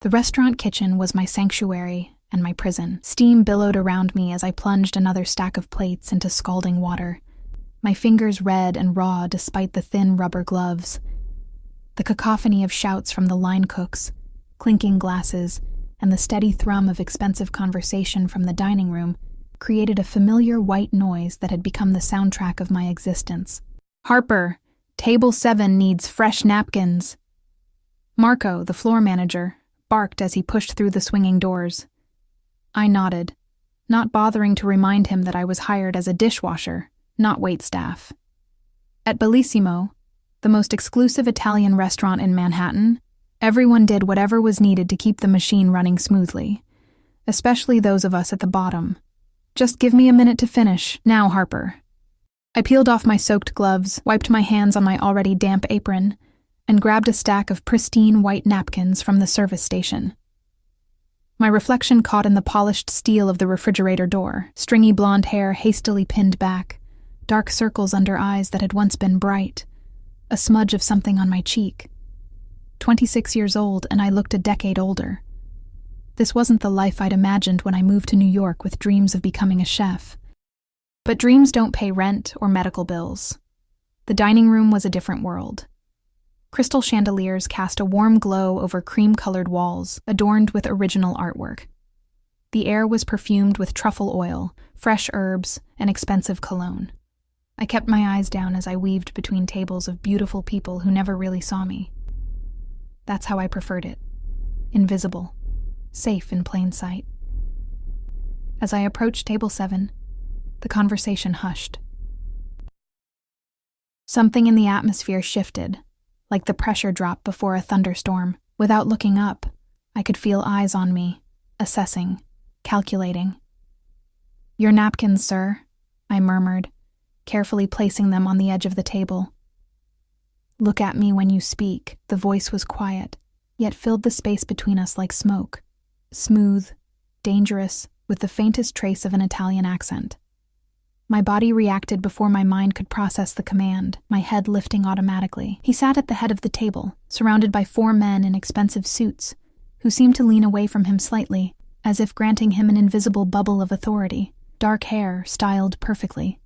The restaurant kitchen was my sanctuary and my prison. Steam billowed around me as I plunged another stack of plates into scalding water, my fingers red and raw despite the thin rubber gloves. The cacophony of shouts from the line cooks, clinking glasses, and the steady thrum of expensive conversation from the dining room created a familiar white noise that had become the soundtrack of my existence. "Harper, table 7 needs fresh napkins." Marco, the floor manager, barked as he pushed through the swinging doors. I nodded, not bothering to remind him that I was hired as a dishwasher, not waitstaff. At Bellissimo, the most exclusive Italian restaurant in Manhattan, everyone did whatever was needed to keep the machine running smoothly, especially those of us at the bottom. "Just give me a minute to finish. Now, Harper." I peeled off my soaked gloves, wiped my hands on my already damp apron, and grabbed a stack of pristine white napkins from the service station. My reflection caught in the polished steel of the refrigerator door, stringy blonde hair hastily pinned back, dark circles under eyes that had once been bright, a smudge of something on my cheek. 26 years old, and I looked a decade older. This wasn't the life I'd imagined when I moved to New York with dreams of becoming a chef. But dreams don't pay rent or medical bills. The dining room was a different world. Crystal chandeliers cast a warm glow over cream-colored walls, adorned with original artwork. The air was perfumed with truffle oil, fresh herbs, and expensive cologne. I kept my eyes down as I weaved between tables of beautiful people who never really saw me. That's how I preferred it. Invisible. Safe in plain sight. As I approached table 7, the conversation hushed. Something in the atmosphere shifted, like the pressure drop before a thunderstorm. Without looking up, I could feel eyes on me, assessing, calculating. "Your napkins, sir," I murmured, carefully placing them on the edge of the table. "Look at me when you speak." The voice was quiet, yet filled the space between us like smoke. Smooth, dangerous, with the faintest trace of an Italian accent. My body reacted before my mind could process the command, my head lifting automatically. He sat at the head of the table, surrounded by 4 men in expensive suits, who seemed to lean away from him slightly, as if granting him an invisible bubble of authority. Dark hair, styled perfectly.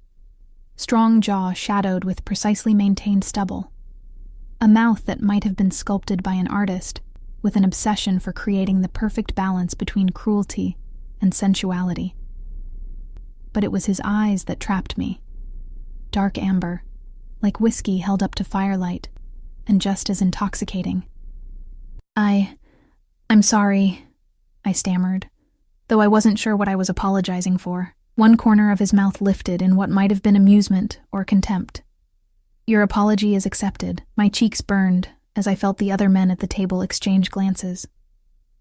Strong jaw shadowed with precisely maintained stubble. A mouth that might have been sculpted by an artist, with an obsession for creating the perfect balance between cruelty and sensuality. But it was his eyes that trapped me. Dark amber, like whiskey held up to firelight, and just as intoxicating. I'm sorry," I stammered, though I wasn't sure what I was apologizing for. One corner of his mouth lifted in what might have been amusement or contempt. "Your apology is accepted." My cheeks burned as I felt the other men at the table exchange glances.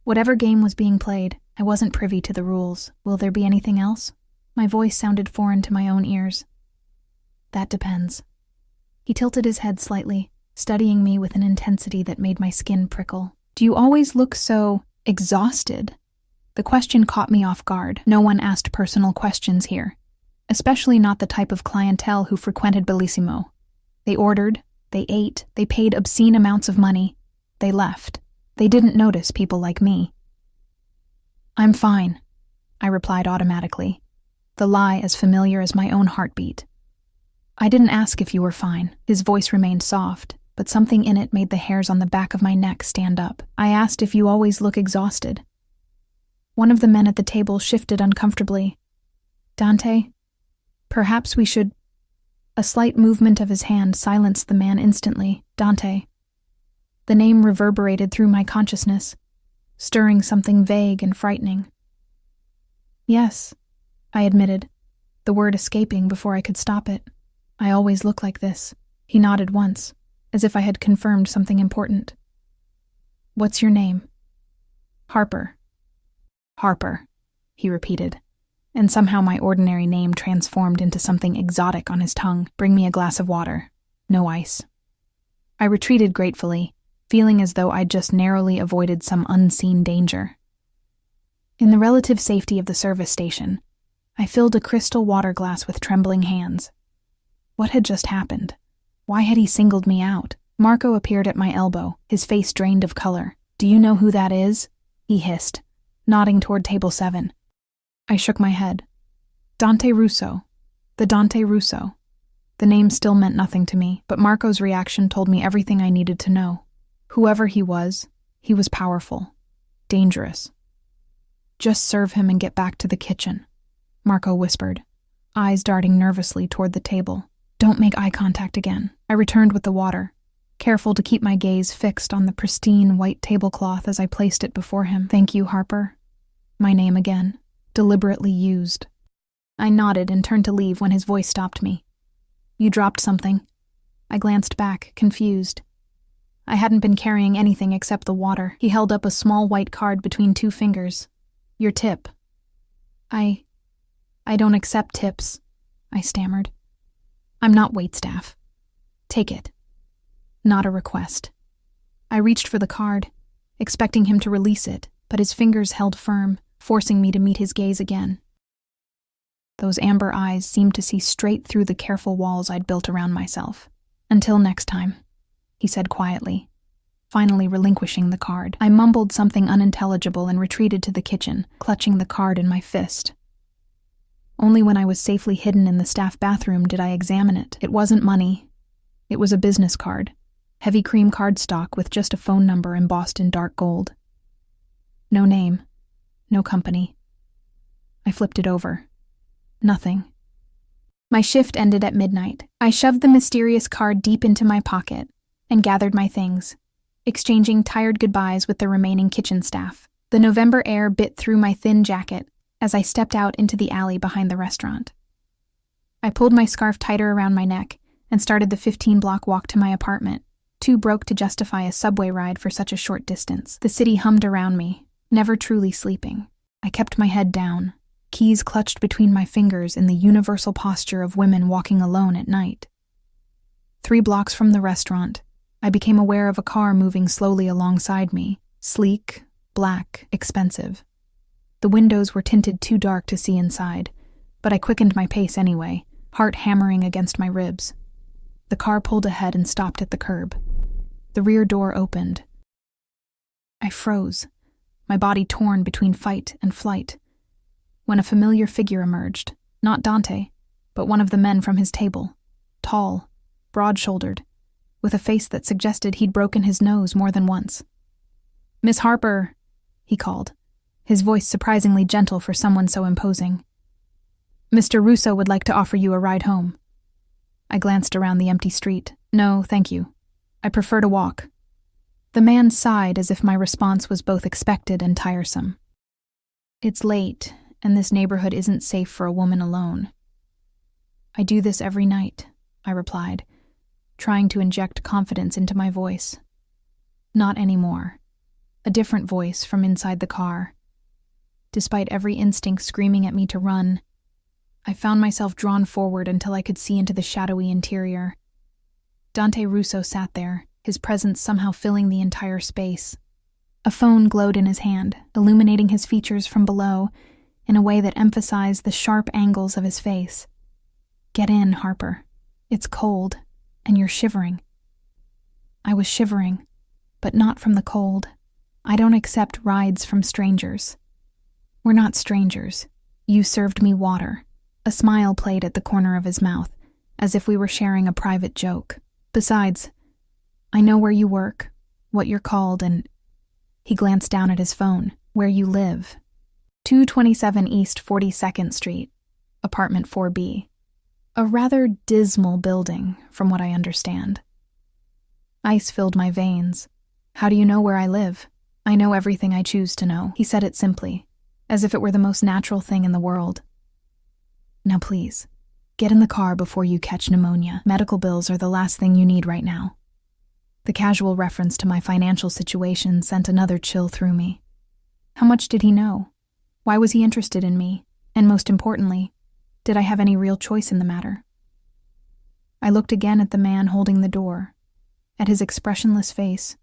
Whatever game was being played, I wasn't privy to the rules. "Will there be anything else?" My voice sounded foreign to my own ears. "That depends." He tilted his head slightly, studying me with an intensity that made my skin prickle. "Do you always look so exhausted?" The question caught me off guard. No one asked personal questions here, especially not the type of clientele who frequented Bellissimo. They ordered, they ate, they paid obscene amounts of money. They left. They didn't notice people like me. "I'm fine," I replied automatically, the lie as familiar as my own heartbeat. "I didn't ask if you were fine." His voice remained soft, but something in it made the hairs on the back of my neck stand up. "I asked if you always look exhausted." One of the men at the table shifted uncomfortably. "Dante, perhaps we should—" A slight movement of his hand silenced the man instantly. "Dante." The name reverberated through my consciousness, stirring something vague and frightening. "Yes," I admitted, the word escaping before I could stop it. "I always look like this." He nodded once, as if I had confirmed something important. "What's your name?" "Harper." "Harper," he repeated, and somehow my ordinary name transformed into something exotic on his tongue. "Bring me a glass of water. No ice." I retreated gratefully, feeling as though I'd just narrowly avoided some unseen danger. In the relative safety of the service station, I filled a crystal water glass with trembling hands. What had just happened? Why had he singled me out? Marco appeared at my elbow, his face drained of color. "Do you know who that is?" he hissed, nodding toward table 7. I shook my head. Dante Russo. The Dante Russo. The name still meant nothing to me, but Marco's reaction told me everything I needed to know. Whoever he was powerful, dangerous. Just serve him and get back to the kitchen, Marco whispered, eyes darting nervously toward the table. Don't make eye contact again. I returned with the water, careful to keep my gaze fixed on the pristine white tablecloth as I placed it before him. Thank you, Harper. My name again, deliberately used. I nodded and turned to leave when his voice stopped me. You dropped something. I glanced back, confused. I hadn't been carrying anything except the water. He held up a small white card between 2 fingers. Your tip. I don't accept tips, I stammered. I'm not waitstaff. Take it. Not a request. I reached for the card, expecting him to release it, but his fingers held firm, forcing me to meet his gaze again. Those amber eyes seemed to see straight through the careful walls I'd built around myself. Until next time, he said quietly, finally relinquishing the card. I mumbled something unintelligible and retreated to the kitchen, clutching the card in my fist. Only when I was safely hidden in the staff bathroom did I examine it. It wasn't money. It was a business card, heavy cream cardstock with just a phone number embossed in dark gold. No name, no company. I flipped it over. Nothing. My shift ended at midnight. I shoved the mysterious card deep into my pocket and gathered my things, exchanging tired goodbyes with the remaining kitchen staff. The November air bit through my thin jacket as I stepped out into the alley behind the restaurant. I pulled my scarf tighter around my neck and started the 15-block walk to my apartment, too broke to justify a subway ride for such a short distance. The city hummed around me, never truly sleeping. I kept my head down, keys clutched between my fingers in the universal posture of women walking alone at night. 3 blocks from the restaurant, I became aware of a car moving slowly alongside me, sleek, black, expensive. The windows were tinted too dark to see inside, but I quickened my pace anyway, heart hammering against my ribs. The car pulled ahead and stopped at the curb. The rear door opened. I froze, my body torn between fight and flight, when a familiar figure emerged, not Dante, but one of the men from his table, tall, broad-shouldered, with a face that suggested he'd broken his nose more than once. "Miss Harper," he called, his voice surprisingly gentle for someone so imposing. "Mr. Russo would like to offer you a ride home." I glanced around the empty street. "No, thank you. I prefer to walk." The man sighed as if my response was both expected and tiresome. "It's late, and this neighborhood isn't safe for a woman alone." "I do this every night," I replied, trying to inject confidence into my voice. Not anymore. A different voice from inside the car. Despite every instinct screaming at me to run, I found myself drawn forward until I could see into the shadowy interior. Dante Russo sat there, his presence somehow filling the entire space. A phone glowed in his hand, illuminating his features from below in a way that emphasized the sharp angles of his face. "Get in, Harper. It's cold, and you're shivering." I was shivering, but not from the cold. I don't accept rides from strangers. "We're not strangers. You served me water." A smile played at the corner of his mouth, as if we were sharing a private joke. "Besides, I know where you work, what you're called, and—" He glanced down at his phone. "Where you live. 227 East 42nd Street, apartment 4B. A rather dismal building, from what I understand." Ice filled my veins. "How do you know where I live?" "I know everything I choose to know." He said it simply, as if it were the most natural thing in the world. "Now please, get in the car before you catch pneumonia. Medical bills are the last thing you need right now." The casual reference to my financial situation sent another chill through me. How much did he know? Why was he interested in me? And most importantly, did I have any real choice in the matter? I looked again at the man holding the door, at his expressionless face,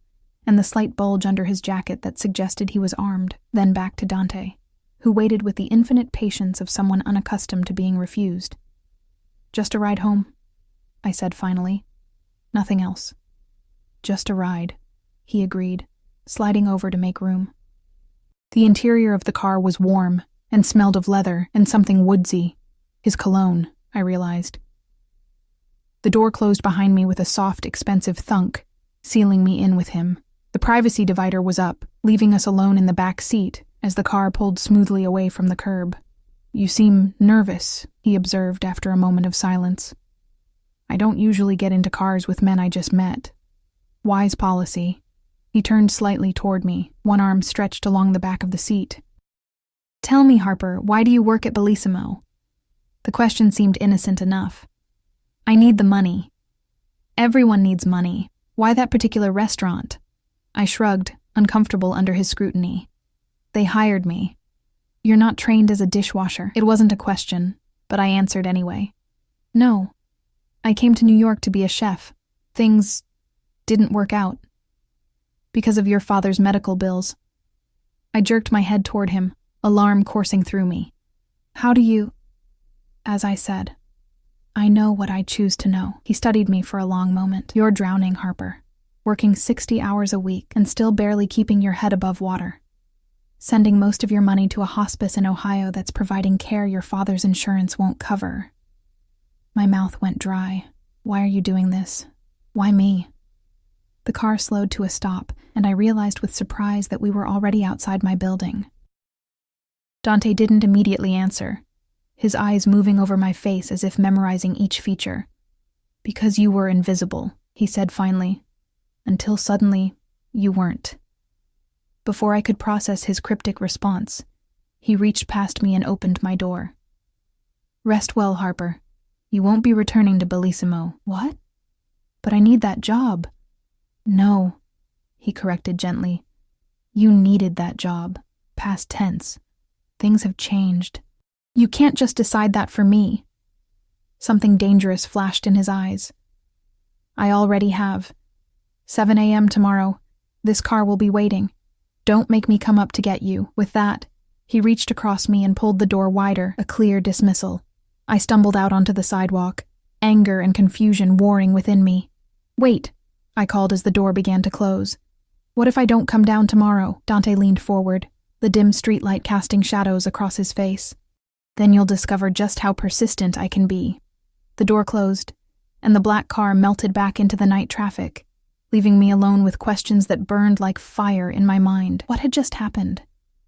and the slight bulge under his jacket that suggested he was armed, then back to Dante, who waited with the infinite patience of someone unaccustomed to being refused. "Just a ride home," I said finally. "Nothing else." "Just a ride," he agreed, sliding over to make room. The interior of the car was warm and smelled of leather and something woodsy. His cologne, I realized. The door closed behind me with a soft, expensive thunk, sealing me in with him. The privacy divider was up, leaving us alone in the back seat as the car pulled smoothly away from the curb. "You seem nervous," he observed after a moment of silence. "I don't usually get into cars with men I just met." Wise policy. He turned slightly toward me, one arm stretched along the back of the seat. "Tell me, Harper, why do you work at Bellissimo?" The question seemed innocent enough. "I need the money." "Everyone needs money. Why that particular restaurant?" I shrugged, uncomfortable under his scrutiny. "They hired me." "You're not trained as a dishwasher." It wasn't a question, but I answered anyway. "No. I came to New York to be a chef. Things didn't work out. Because of your father's medical bills." I jerked my head toward him, alarm coursing through me. "How do you—" As I said, "I know what I choose to know." He studied me for a long moment. "You're drowning, Harper. Working 60 hours a week and still barely keeping your head above water. Sending most of your money to a hospice in Ohio that's providing care your father's insurance won't cover." My mouth went dry. "Why are you doing this? Why me?" The car slowed to a stop, and I realized with surprise that we were already outside my building. Dante didn't immediately answer, his eyes moving over my face as if memorizing each feature. "Because you were invisible," he said finally. "Until suddenly, you weren't." Before I could process his cryptic response, he reached past me and opened my door. "Rest well, Harper. You won't be returning to Bellissimo." "What?" "But I need that job." "No," he corrected gently. "You needed that job. Past tense. Things have changed. You can't just decide that for me." Something dangerous flashed in his eyes. "I already have. 7 a.m. tomorrow. This car will be waiting. Don't make me come up to get you." With that, he reached across me and pulled the door wider, a clear dismissal. I stumbled out onto the sidewalk, anger and confusion warring within me. "Wait," I called as the door began to close. "What if I don't come down tomorrow?" Dante leaned forward, the dim streetlight casting shadows across his face. "Then you'll discover just how persistent I can be." The door closed, and the black car melted back into the night traffic, leaving me alone with questions that burned like fire in my mind. What had just happened?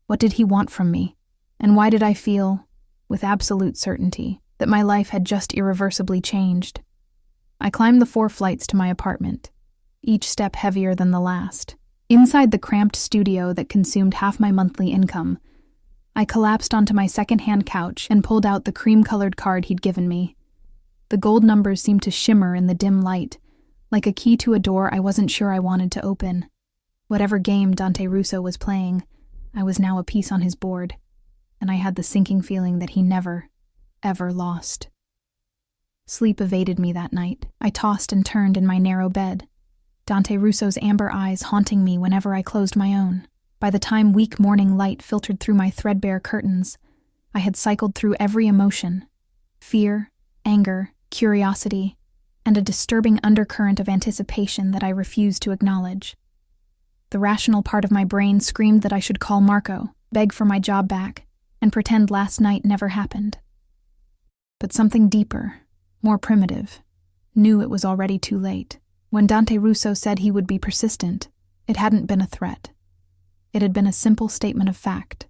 What did he want from me? And why did I feel, with absolute certainty, that my life had just irreversibly changed? I climbed the 4 flights to my apartment, each step heavier than the last. Inside the cramped studio that consumed half my monthly income, I collapsed onto my second-hand couch and pulled out the cream-colored card he'd given me. The gold numbers seemed to shimmer in the dim light, like a key to a door I wasn't sure I wanted to open. Whatever game Dante Russo was playing, I was now a piece on his board, and I had the sinking feeling that he never, ever lost. Sleep evaded me that night. I tossed and turned in my narrow bed, Dante Russo's amber eyes haunting me whenever I closed my own. By the time weak morning light filtered through my threadbare curtains, I had cycled through every emotion: fear, anger, curiosity, and a disturbing undercurrent of anticipation that I refused to acknowledge. The rational part of my brain screamed that I should call Marco, beg for my job back, and pretend last night never happened. But something deeper, more primitive, knew it was already too late. When Dante Russo said he would be persistent, it hadn't been a threat. It had been a simple statement of fact.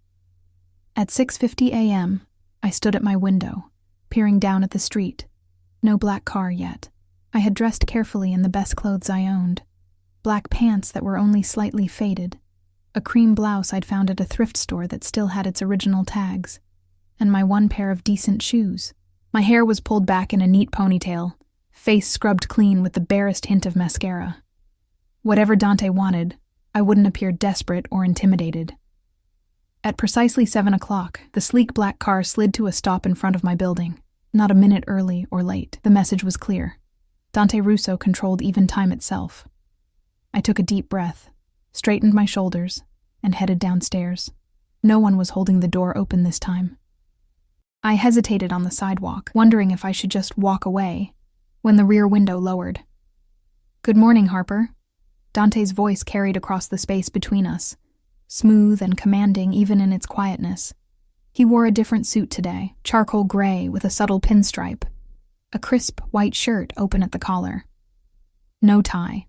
At 6:50 a.m., I stood at my window, peering down at the street. No black car yet. I had dressed carefully in the best clothes I owned. Black pants that were only slightly faded, a cream blouse I'd found at a thrift store that still had its original tags, and my one pair of decent shoes. My hair was pulled back in a neat ponytail, face scrubbed clean with the barest hint of mascara. Whatever Dante wanted, I wouldn't appear desperate or intimidated. At precisely 7 o'clock, the sleek black car slid to a stop in front of my building. Not a minute early or late. The message was clear. Dante Russo controlled even time itself. I took a deep breath, straightened my shoulders, and headed downstairs. No one was holding the door open this time. I hesitated on the sidewalk, wondering if I should just walk away, when the rear window lowered. "Good morning, Harper." Dante's voice carried across the space between us, smooth and commanding even in its quietness. He wore a different suit today, charcoal gray with a subtle pinstripe, a crisp white shirt open at the collar. No tie.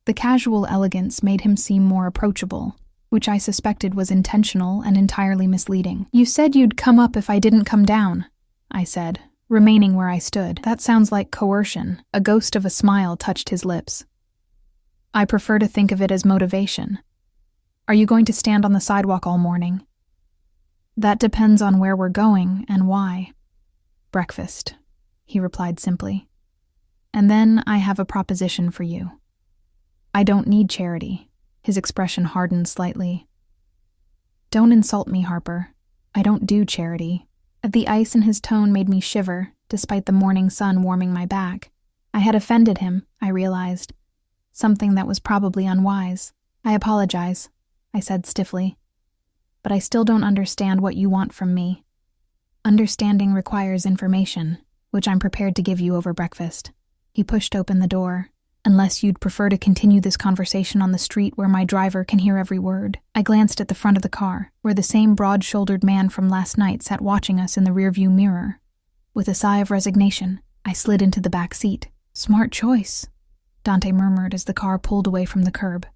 The casual elegance made him seem more approachable, which I suspected was intentional and entirely misleading. "You said you'd come up if I didn't come down," I said, remaining where I stood. "That sounds like coercion." A ghost of a smile touched his lips. "I prefer to think of it as motivation. Are you going to stand on the sidewalk all morning?" "That depends on where we're going and why." "Breakfast," he replied simply. "And then I have a proposition for you." "I don't need charity." His expression hardened slightly. "Don't insult me, Harper. I don't do charity." The ice in his tone made me shiver, despite the morning sun warming my back. I had offended him, I realized. Something that was probably unwise. "I apologize," I said stiffly. "But I still don't understand what you want from me." "Understanding requires information, which I'm prepared to give you over breakfast." He pushed open the door. "Unless you'd prefer to continue this conversation on the street where my driver can hear every word." I glanced at the front of the car, where the same broad-shouldered man from last night sat watching us in the rearview mirror. With a sigh of resignation, I slid into the back seat. "Smart choice," Dante murmured as the car pulled away from the curb.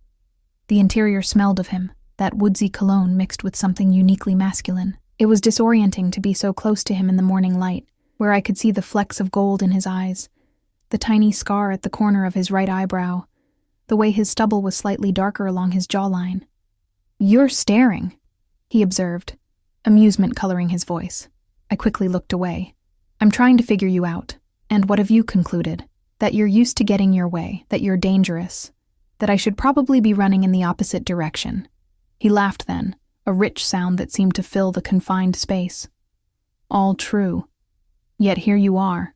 The interior smelled of him, that woodsy cologne mixed with something uniquely masculine. It was disorienting to be so close to him in the morning light, where I could see the flecks of gold in his eyes, the tiny scar at the corner of his right eyebrow, the way his stubble was slightly darker along his jawline. "You're staring," he observed, amusement coloring his voice. I quickly looked away. "I'm trying to figure you out. And what have you concluded? That you're used to getting your way, that you're dangerous, that I should probably be running in the opposite direction." He laughed then, a rich sound that seemed to fill the confined space. "All true. Yet here you are.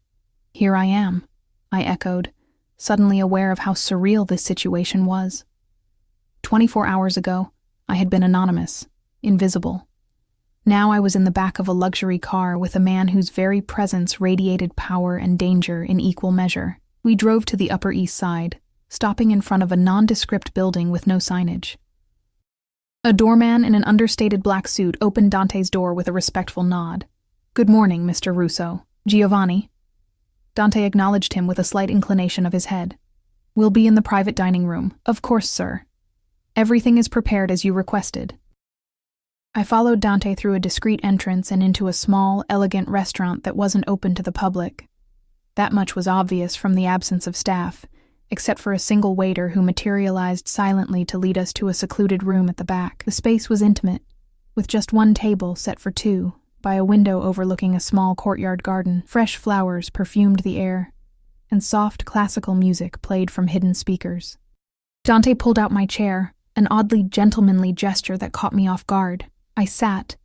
Here I am," I echoed, suddenly aware of how surreal this situation was. 24 hours ago, I had been anonymous, invisible. Now I was in the back of a luxury car with a man whose very presence radiated power and danger in equal measure. We drove to the Upper East Side, stopping in front of a nondescript building with no signage. A doorman in an understated black suit opened Dante's door with a respectful nod. "Good morning, Mr. Russo. Giovanni." Dante acknowledged him with a slight inclination of his head. "We'll be in the private dining room." "Of course, sir. Everything is prepared as you requested." I followed Dante through a discreet entrance and into a small, elegant restaurant that wasn't open to the public. That much was obvious from the absence of staff, except for a single waiter who materialized silently to lead us to a secluded room at the back. The space was intimate, with just one table set for two, by a window overlooking a small courtyard garden. Fresh flowers perfumed the air, and soft classical music played from hidden speakers. Dante pulled out my chair, an oddly gentlemanly gesture that caught me off guard. I sat,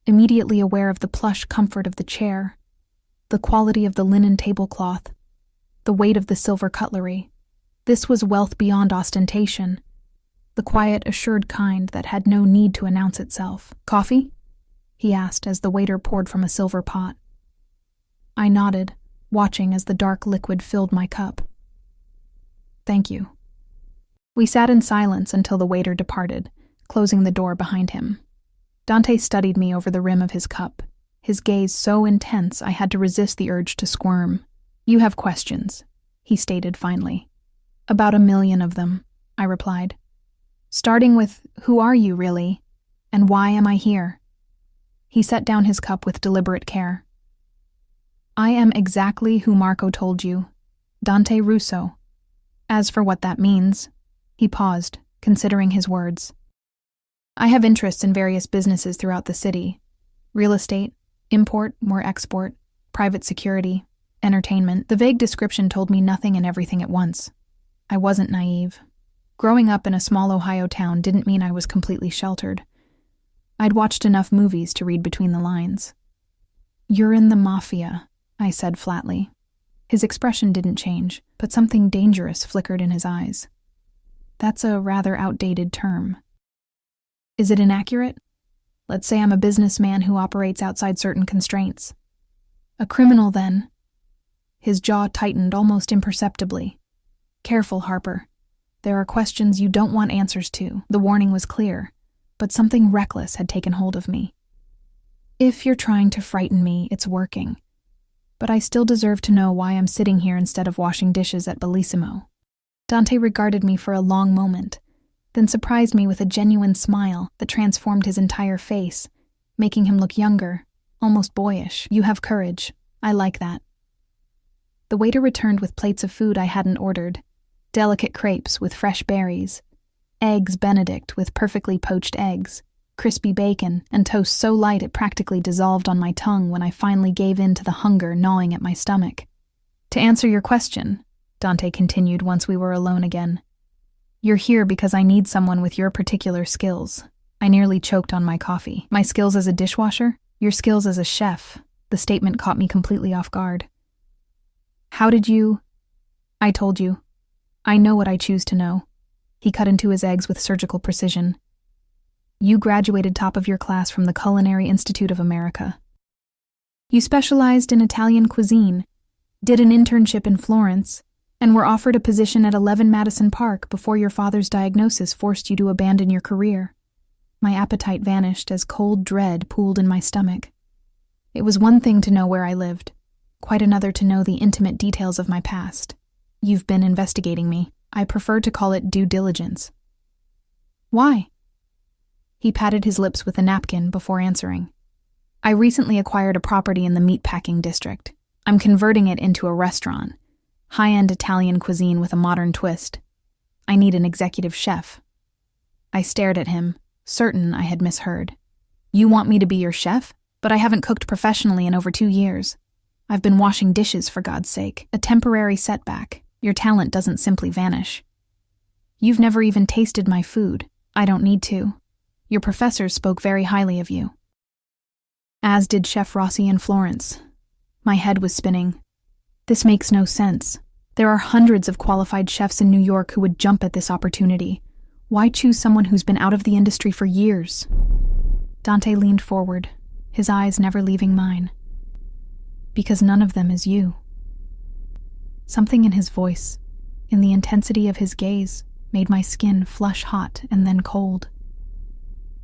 immediately aware of the plush comfort of the chair, the quality of the linen tablecloth, the weight of the silver cutlery. This was wealth beyond ostentation, the quiet, assured kind that had no need to announce itself. "Coffee?" he asked as the waiter poured from a silver pot. I nodded, watching as the dark liquid filled my cup. "Thank you." We sat in silence until the waiter departed, closing the door behind him. Dante studied me over the rim of his cup, his gaze so intense I had to resist the urge to squirm. "You have questions," he stated finally. "About 1,000,000 of them," I replied. "Starting with, who are you really, and why am I here?" He set down his cup with deliberate care. "I am exactly who Marco told you, Dante Russo. As for what that means," he paused, considering his words. "I have interests in various businesses throughout the city. Real estate, import or export, private security, entertainment." The vague description told me nothing and everything at once. I wasn't naive. Growing up in a small Ohio town didn't mean I was completely sheltered. I'd watched enough movies to read between the lines. "You're in the Mafia," I said flatly. His expression didn't change, but something dangerous flickered in his eyes. "That's a rather outdated term." "Is it inaccurate? Let's say I'm a businessman who operates outside certain constraints." "A criminal, then." His jaw tightened almost imperceptibly. "Careful, Harper. There are questions you don't want answers to." The warning was clear, but something reckless had taken hold of me. If you're trying to frighten me, it's working. But I still deserve to know why I'm sitting here instead of washing dishes at Bellissimo. Dante regarded me for a long moment, then surprised me with a genuine smile that transformed his entire face, making him look younger, almost boyish. You have courage. I like that. The waiter returned with plates of food I hadn't ordered, delicate crepes with fresh berries, eggs Benedict with perfectly poached eggs, crispy bacon, and toast so light it practically dissolved on my tongue when I finally gave in to the hunger gnawing at my stomach. To answer your question, Dante continued once we were alone again, you're here because I need someone with your particular skills. I nearly choked on my coffee. My skills as a dishwasher? Your skills as a chef. The statement caught me completely off guard. How did you? I told you. I know what I choose to know. He cut into his eggs with surgical precision. You graduated top of your class from the Culinary Institute of America. You specialized in Italian cuisine, did an internship in Florence, and were offered a position at 11 Madison Park before your father's diagnosis forced you to abandon your career. My appetite vanished as cold dread pooled in my stomach. It was one thing to know where I lived, quite another to know the intimate details of my past. You've been investigating me. I prefer to call it due diligence. Why? He patted his lips with a napkin before answering. I recently acquired a property in the meatpacking district. I'm converting it into a restaurant. High-end Italian cuisine with a modern twist. I need an executive chef. I stared at him, certain I had misheard. You want me to be your chef? But I haven't cooked professionally in over 2 years. I've been washing dishes, for God's sake. A temporary setback. Your talent doesn't simply vanish. You've never even tasted my food. I don't need to. Your professors spoke very highly of you. As did Chef Rossi in Florence. My head was spinning. This makes no sense. There are hundreds of qualified chefs in New York who would jump at this opportunity. Why choose someone who's been out of the industry for years? Dante leaned forward, his eyes never leaving mine. Because none of them is you. Something in his voice, in the intensity of his gaze, made my skin flush hot and then cold.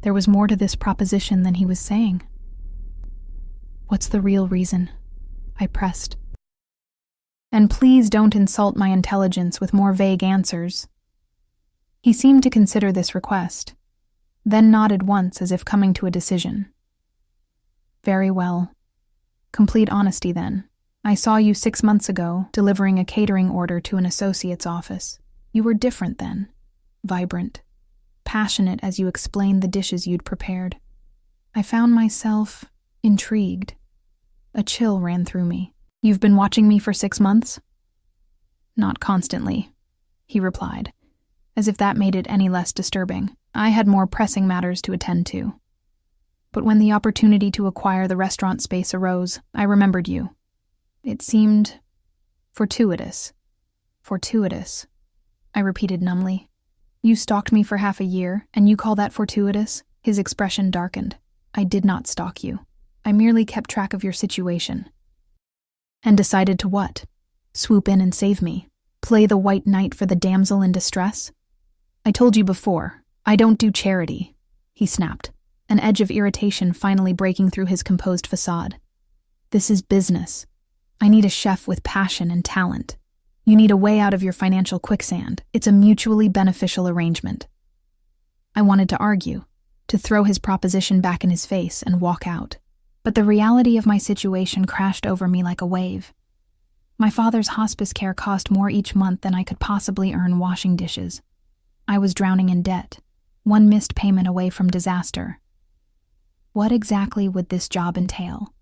There was more to this proposition than he was saying. What's the real reason? I pressed. And please don't insult my intelligence with more vague answers. He seemed to consider this request, then nodded once as if coming to a decision. Very well. Complete honesty then. I saw you 6 months ago delivering a catering order to an associate's office. You were different then, vibrant, passionate as you explained the dishes you'd prepared. I found myself intrigued. A chill ran through me. You've been watching me for 6 months? Not constantly, he replied, as if that made it any less disturbing. I had more pressing matters to attend to. But when the opportunity to acquire the restaurant space arose, I remembered you. It seemed fortuitous. Fortuitous, I repeated numbly. You stalked me for half a year, and you call that fortuitous? His expression darkened. I did not stalk you. I merely kept track of your situation. And decided to what? Swoop in and save me? Play the white knight for the damsel in distress? I told you before, I don't do charity, he snapped, an edge of irritation finally breaking through his composed facade. This is business. I need a chef with passion and talent. You need a way out of your financial quicksand. It's a mutually beneficial arrangement. I wanted to argue, to throw his proposition back in his face and walk out. But the reality of my situation crashed over me like a wave. My father's hospice care cost more each month than I could possibly earn washing dishes. I was drowning in debt, one missed payment away from disaster. What exactly would this job entail?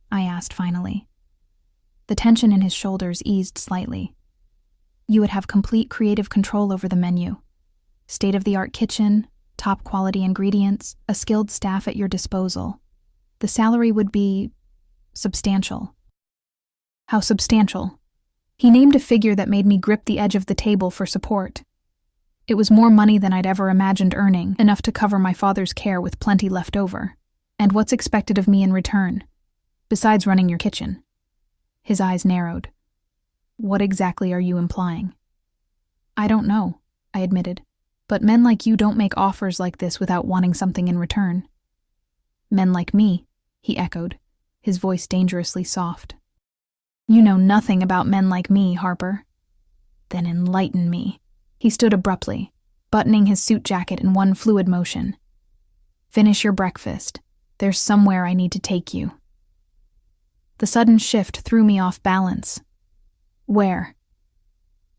I asked finally. The tension in his shoulders eased slightly. You would have complete creative control over the menu. State-of-the-art kitchen, top-quality ingredients, a skilled staff at your disposal. The salary would be substantial. How substantial? He named a figure that made me grip the edge of the table for support. It was more money than I'd ever imagined earning, enough to cover my father's care with plenty left over. And what's expected of me in return, besides running your kitchen? His eyes narrowed. What exactly are you implying? I don't know, I admitted. But men like you don't make offers like this without wanting something in return. Men like me, he echoed, his voice dangerously soft. You know nothing about men like me, Harper. Then enlighten me. He stood abruptly, buttoning his suit jacket in one fluid motion. Finish your breakfast. There's somewhere I need to take you. The sudden shift threw me off balance. Where?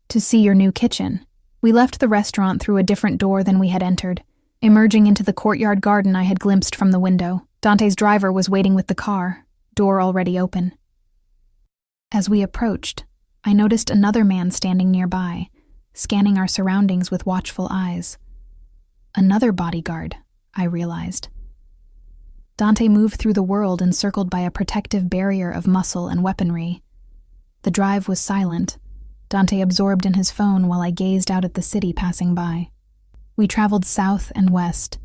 To see your new kitchen. We left the restaurant through a different door than we had entered, emerging into the courtyard garden I had glimpsed from the window. Dante's driver was waiting with the car, door already open. As we approached, I noticed another man standing nearby, scanning our surroundings with watchful eyes. Another bodyguard, I realized. Dante moved through the world encircled by a protective barrier of muscle and weaponry. The drive was silent, Dante absorbed in his phone while I gazed out at the city passing by. We traveled south and west,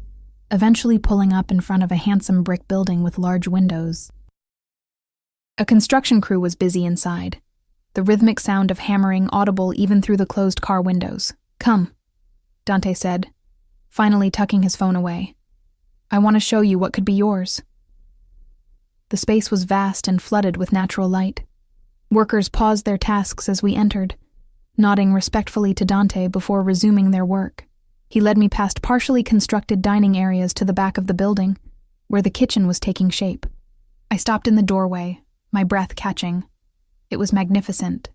eventually pulling up in front of a handsome brick building with large windows. A construction crew was busy inside, the rhythmic sound of hammering audible even through the closed car windows. Come, Dante said, finally tucking his phone away. I want to show you what could be yours. The space was vast and flooded with natural light. Workers paused their tasks as we entered, nodding respectfully to Dante before resuming their work. He led me past partially constructed dining areas to the back of the building, where the kitchen was taking shape. I stopped in the doorway, my breath catching. It was magnificent,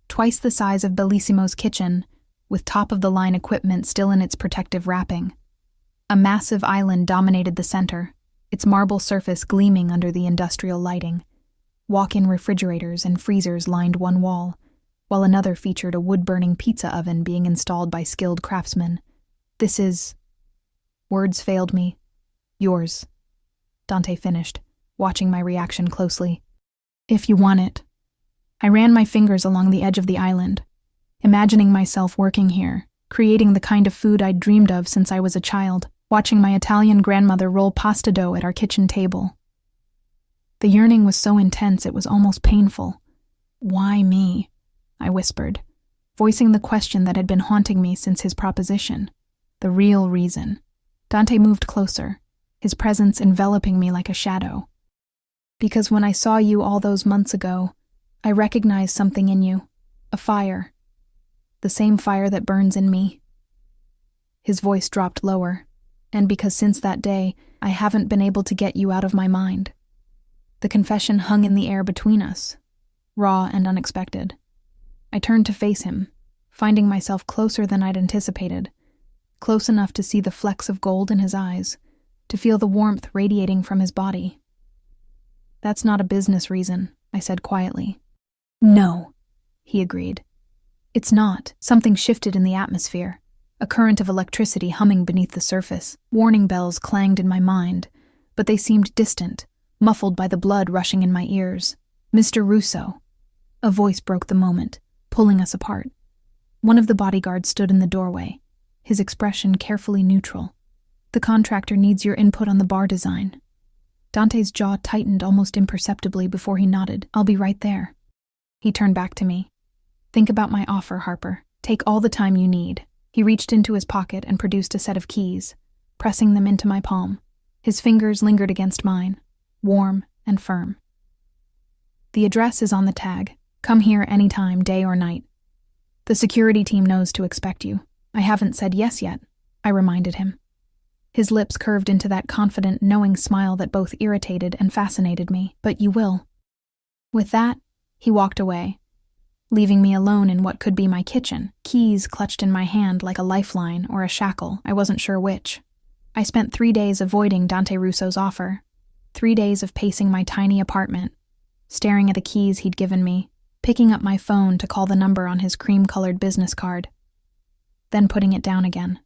twice the size of Bellissimo's kitchen, with top-of-the-line equipment still in its protective wrapping. A massive island dominated the center, its marble surface gleaming under the industrial lighting. Walk-in refrigerators and freezers lined one wall, while another featured a wood-burning pizza oven being installed by skilled craftsmen. This is... Words failed me. Yours, Dante finished, watching my reaction closely. If you want it. I ran my fingers along the edge of the island, imagining myself working here, creating the kind of food I'd dreamed of since I was a child, watching my Italian grandmother roll pasta dough at our kitchen table. The yearning was so intense it was almost painful. Why me? I whispered, voicing the question that had been haunting me since his proposition. The real reason. Dante moved closer, his presence enveloping me like a shadow. Because when I saw you all those months ago, I recognized something in you, a fire. The same fire that burns in me. His voice dropped lower, and because since that day, I haven't been able to get you out of my mind. The confession hung in the air between us, raw and unexpected. I turned to face him, finding myself closer than I'd anticipated, close enough to see the flecks of gold in his eyes, to feel the warmth radiating from his body. That's not a business reason, I said quietly. No, he agreed. It's not. Something shifted in the atmosphere, a current of electricity humming beneath the surface. Warning bells clanged in my mind, but they seemed distant, muffled by the blood rushing in my ears. Mr. Russo. A voice broke the moment, pulling us apart. One of the bodyguards stood in the doorway, his expression carefully neutral. The contractor needs your input on the bar design. Dante's jaw tightened almost imperceptibly before he nodded. I'll be right there. He turned back to me. Think about my offer, Harper. Take all the time you need. He reached into his pocket and produced a set of keys, pressing them into my palm. His fingers lingered against mine, warm and firm. The address is on the tag. Come here anytime, day or night. The security team knows to expect you. I haven't said yes yet, I reminded him. His lips curved into that confident, knowing smile that both irritated and fascinated me. But you will. With that, he walked away, leaving me alone in what could be my kitchen, keys clutched in my hand like a lifeline or a shackle, I wasn't sure which. I spent 3 days avoiding Dante Russo's offer, 3 days of pacing my tiny apartment, staring at the keys he'd given me, picking up my phone to call the number on his cream-colored business card, then putting it down again.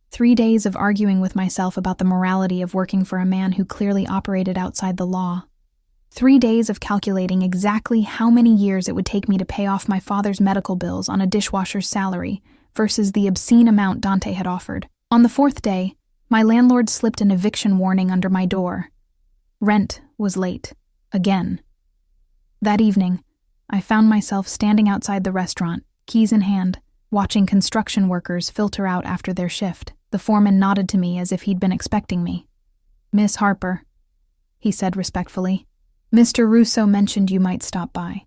3 days of arguing with myself about the morality of working for a man who clearly operated outside the law. 3 days of calculating exactly how many years it would take me to pay off my father's medical bills on a dishwasher's salary versus the obscene amount Dante had offered. On the 4th day, my landlord slipped an eviction warning under my door. Rent was late. Again. That evening, I found myself standing outside the restaurant, keys in hand, watching construction workers filter out after their shift. The foreman nodded to me as if he'd been expecting me. "Miss Harper," he said respectfully, "Mr. Russo mentioned you might stop by.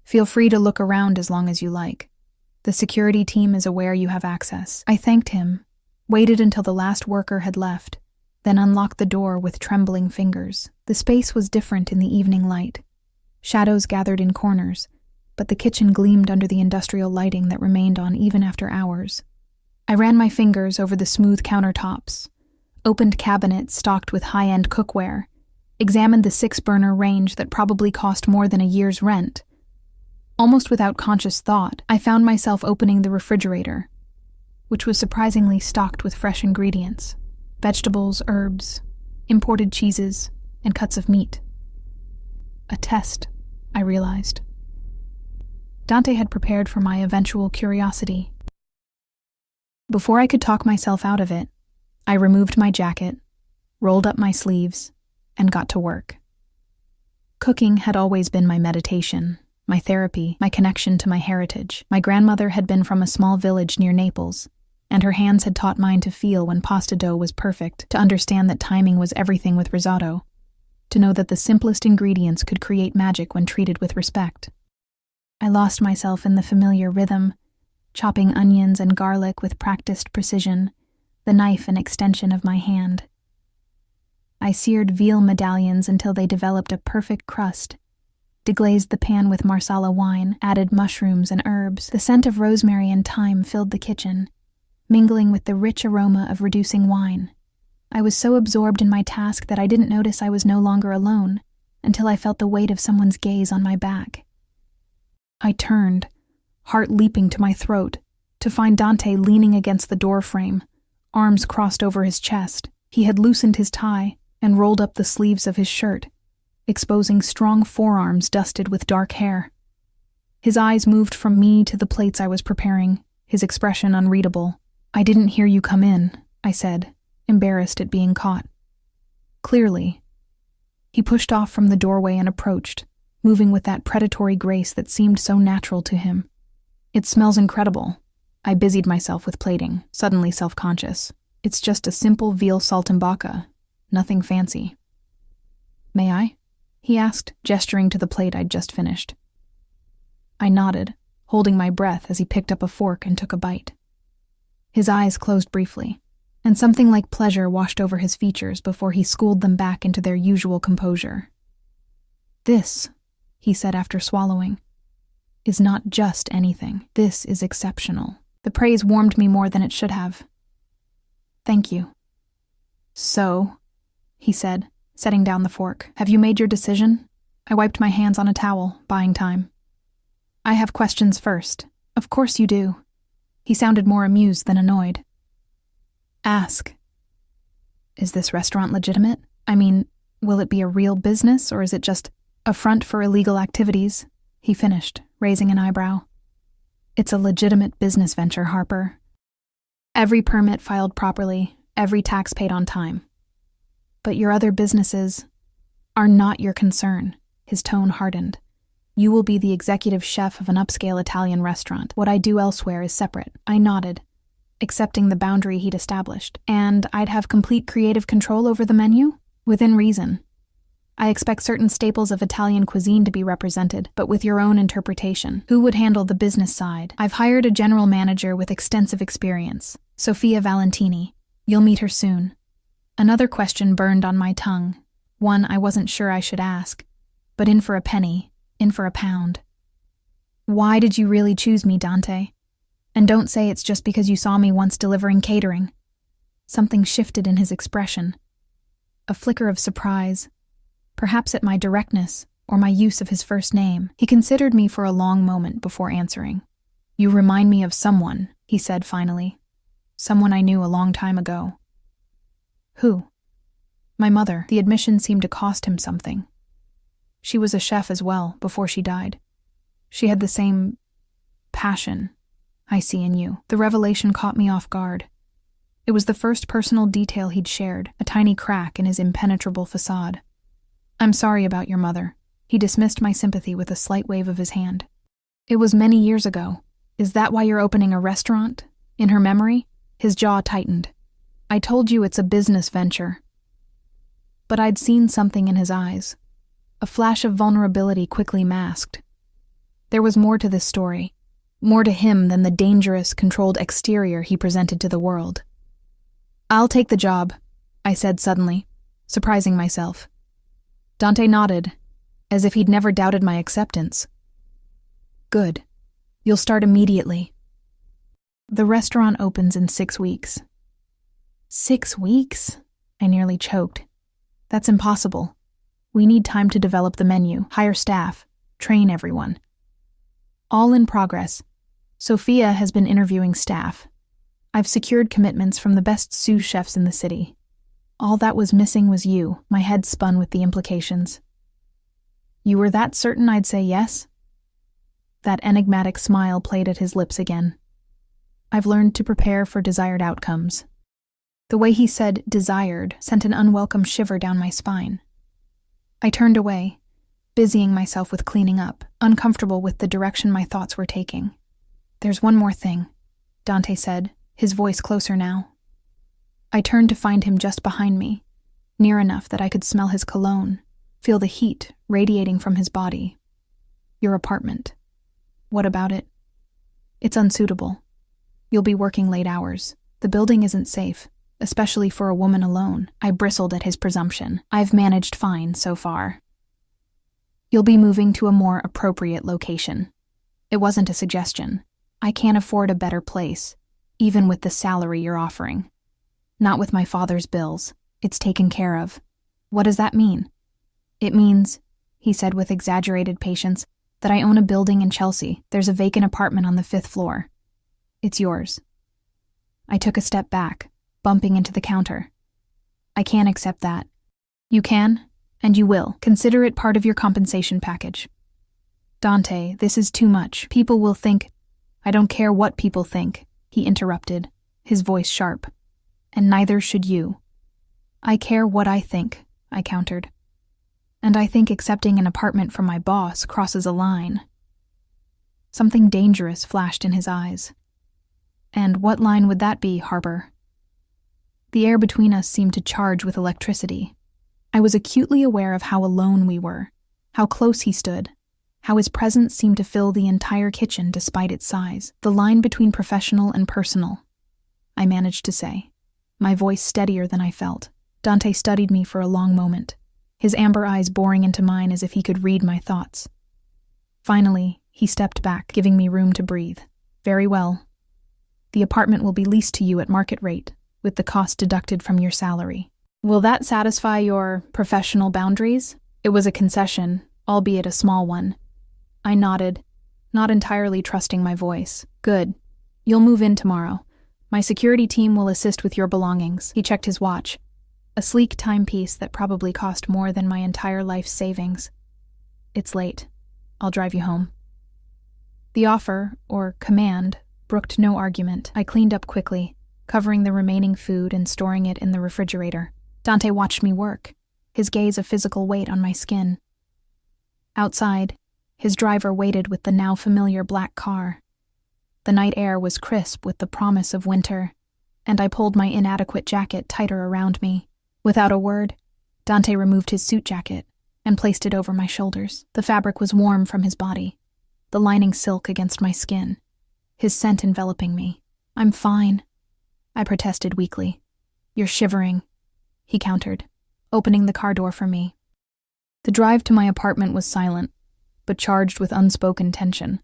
Feel free to look around as long as you like. The security team is aware you have access." I thanked him, waited until the last worker had left, then unlocked the door with trembling fingers. The space was different in the evening light. Shadows gathered in corners, but the kitchen gleamed under the industrial lighting that remained on even after hours. I ran my fingers over the smooth countertops, opened cabinets stocked with high-end cookware, examined the 6-burner range that probably cost more than a year's rent. Almost without conscious thought, I found myself opening the refrigerator, which was surprisingly stocked with fresh ingredients: vegetables, herbs, imported cheeses, and cuts of meat. A test, I realized. Dante had prepared for my eventual curiosity. Before I could talk myself out of it, I removed my jacket, rolled up my sleeves, and got to work. Cooking had always been my meditation, my therapy, my connection to my heritage. My grandmother had been from a small village near Naples, and her hands had taught mine to feel when pasta dough was perfect, to understand that timing was everything with risotto, to know that the simplest ingredients could create magic when treated with respect. I lost myself in the familiar rhythm, chopping onions and garlic with practiced precision, the knife an extension of my hand. I seared veal medallions until they developed a perfect crust, deglazed the pan with Marsala wine, added mushrooms and herbs. The scent of rosemary and thyme filled the kitchen, mingling with the rich aroma of reducing wine. I was so absorbed in my task that I didn't notice I was no longer alone until I felt the weight of someone's gaze on my back. I turned, heart leaping to my throat, to find Dante leaning against the doorframe, arms crossed over his chest. He had loosened his tie and rolled up the sleeves of his shirt, exposing strong forearms dusted with dark hair. His eyes moved from me to the plates I was preparing, his expression unreadable. "I didn't hear you come in," I said, embarrassed at being caught. "Clearly." He pushed off from the doorway and approached, moving with that predatory grace that seemed so natural to him. "It smells incredible." I busied myself with plating, suddenly self-conscious. "It's just a simple veal saltimbocca, nothing fancy." "May I?" he asked, gesturing to the plate I'd just finished. I nodded, holding my breath as he picked up a fork and took a bite. His eyes closed briefly, and something like pleasure washed over his features before he schooled them back into their usual composure. "This," he said after swallowing, "is not just anything. This is exceptional." The praise warmed me more than it should have. "Thank you." "So," he said, setting down the fork, "have you made your decision?" I wiped my hands on a towel, buying time. "I have questions first." "Of course you do." He sounded more amused than annoyed. "Ask." "Is this restaurant legitimate? I mean, will it be a real business, or is it just a front for illegal activities?" he finished, raising an eyebrow. "It's a legitimate business venture, Harper. Every permit filed properly, every tax paid on time. But your other businesses are not your concern." His tone hardened. "You will be the executive chef of an upscale Italian restaurant. What I do elsewhere is separate." I nodded, accepting the boundary he'd established. "And I'd have complete creative control over the menu? Within reason. I expect certain staples of Italian cuisine to be represented, but with your own interpretation. Who would handle the business side? I've hired a general manager with extensive experience, Sofia Valentini. You'll meet her soon." Another question burned on my tongue, one I wasn't sure I should ask, but in for a penny, in for a pound. "Why did you really choose me, Dante? And don't say it's just because you saw me once delivering catering." Something shifted in his expression. A flicker of surprise, perhaps at my directness or my use of his first name. He considered me for a long moment before answering. "You remind me of someone," he said finally. "Someone I knew a long time ago." "Who?" "My mother." The admission seemed to cost him something. She was a chef as well, before she died. She had the same passion I see in you. The revelation caught me off guard. It was the first personal detail he'd shared, a tiny crack in his impenetrable facade. "I'm sorry about your mother." He dismissed my sympathy with a slight wave of his hand. "It was many years ago. Is that why you're opening a restaurant? In her memory, his jaw tightened. I told you it's a business venture. But I'd seen something in his eyes. A flash of vulnerability quickly masked. There was more to this story, more to him than the dangerous, controlled exterior he presented to the world. I'll take the job, I said suddenly, surprising myself. Dante nodded, as if he'd never doubted my acceptance. Good. You'll start immediately. The restaurant opens in 6 weeks. 6 weeks? I nearly choked. That's impossible. We need time to develop the menu, hire staff, train everyone. All in progress. Sophia has been interviewing staff. I've secured commitments from the best sous chefs in the city. All that was missing was you. My head spun with the implications. You were that certain I'd say yes? That enigmatic smile played at his lips again. I've learned to prepare for desired outcomes. The way he said desired sent an unwelcome shiver down my spine. I turned away, busying myself with cleaning up, uncomfortable with the direction my thoughts were taking. There's one more thing, Dante said, his voice closer now. I turned to find him just behind me, near enough that I could smell his cologne, feel the heat radiating from his body. Your apartment. What about it? It's unsuitable. You'll be working late hours. The building isn't safe, especially for a woman alone. I bristled at his presumption. I've managed fine so far. You'll be moving to a more appropriate location. It wasn't a suggestion. I can't afford a better place, even with the salary you're offering. Not with my father's bills. It's taken care of. What does that mean? It means, he said with exaggerated patience, that I own a building in Chelsea. There's a vacant apartment on the 5th floor. It's yours. I took a step back, bumping into the counter. I can't accept that. You can, and you will. Consider it part of your compensation package. Dante, this is too much. People will think... I don't care what people think, he interrupted, his voice sharp. And neither should you. I care what I think, I countered. And I think accepting an apartment from my boss crosses a line. Something dangerous flashed in his eyes. And what line would that be, Harper? The air between us seemed to charge with electricity. I was acutely aware of how alone we were, how close he stood, how his presence seemed to fill the entire kitchen despite its size. The line between professional and personal, I managed to say, my voice steadier than I felt. Dante studied me for a long moment, his amber eyes boring into mine as if he could read my thoughts. Finally, he stepped back, giving me room to breathe. Very well. The apartment will be leased to you at market rate, with the cost deducted from your salary. Will that satisfy your professional boundaries? It was a concession, albeit a small one. I nodded, not entirely trusting my voice. Good. You'll move in tomorrow. My security team will assist with your belongings. He checked his watch. A sleek timepiece that probably cost more than my entire life's savings. It's late. I'll drive you home. The offer, or command, brooked no argument. I cleaned up quickly, covering the remaining food and storing it in the refrigerator. Dante watched me work, his gaze a physical weight on my skin. Outside, his driver waited with the now familiar black car. The night air was crisp with the promise of winter, and I pulled my inadequate jacket tighter around me. Without a word, Dante removed his suit jacket and placed it over my shoulders. The fabric was warm from his body, the lining silk against my skin, his scent enveloping me. I'm fine, I protested weakly. You're shivering, he countered, opening the car door for me. The drive to my apartment was silent, but charged with unspoken tension.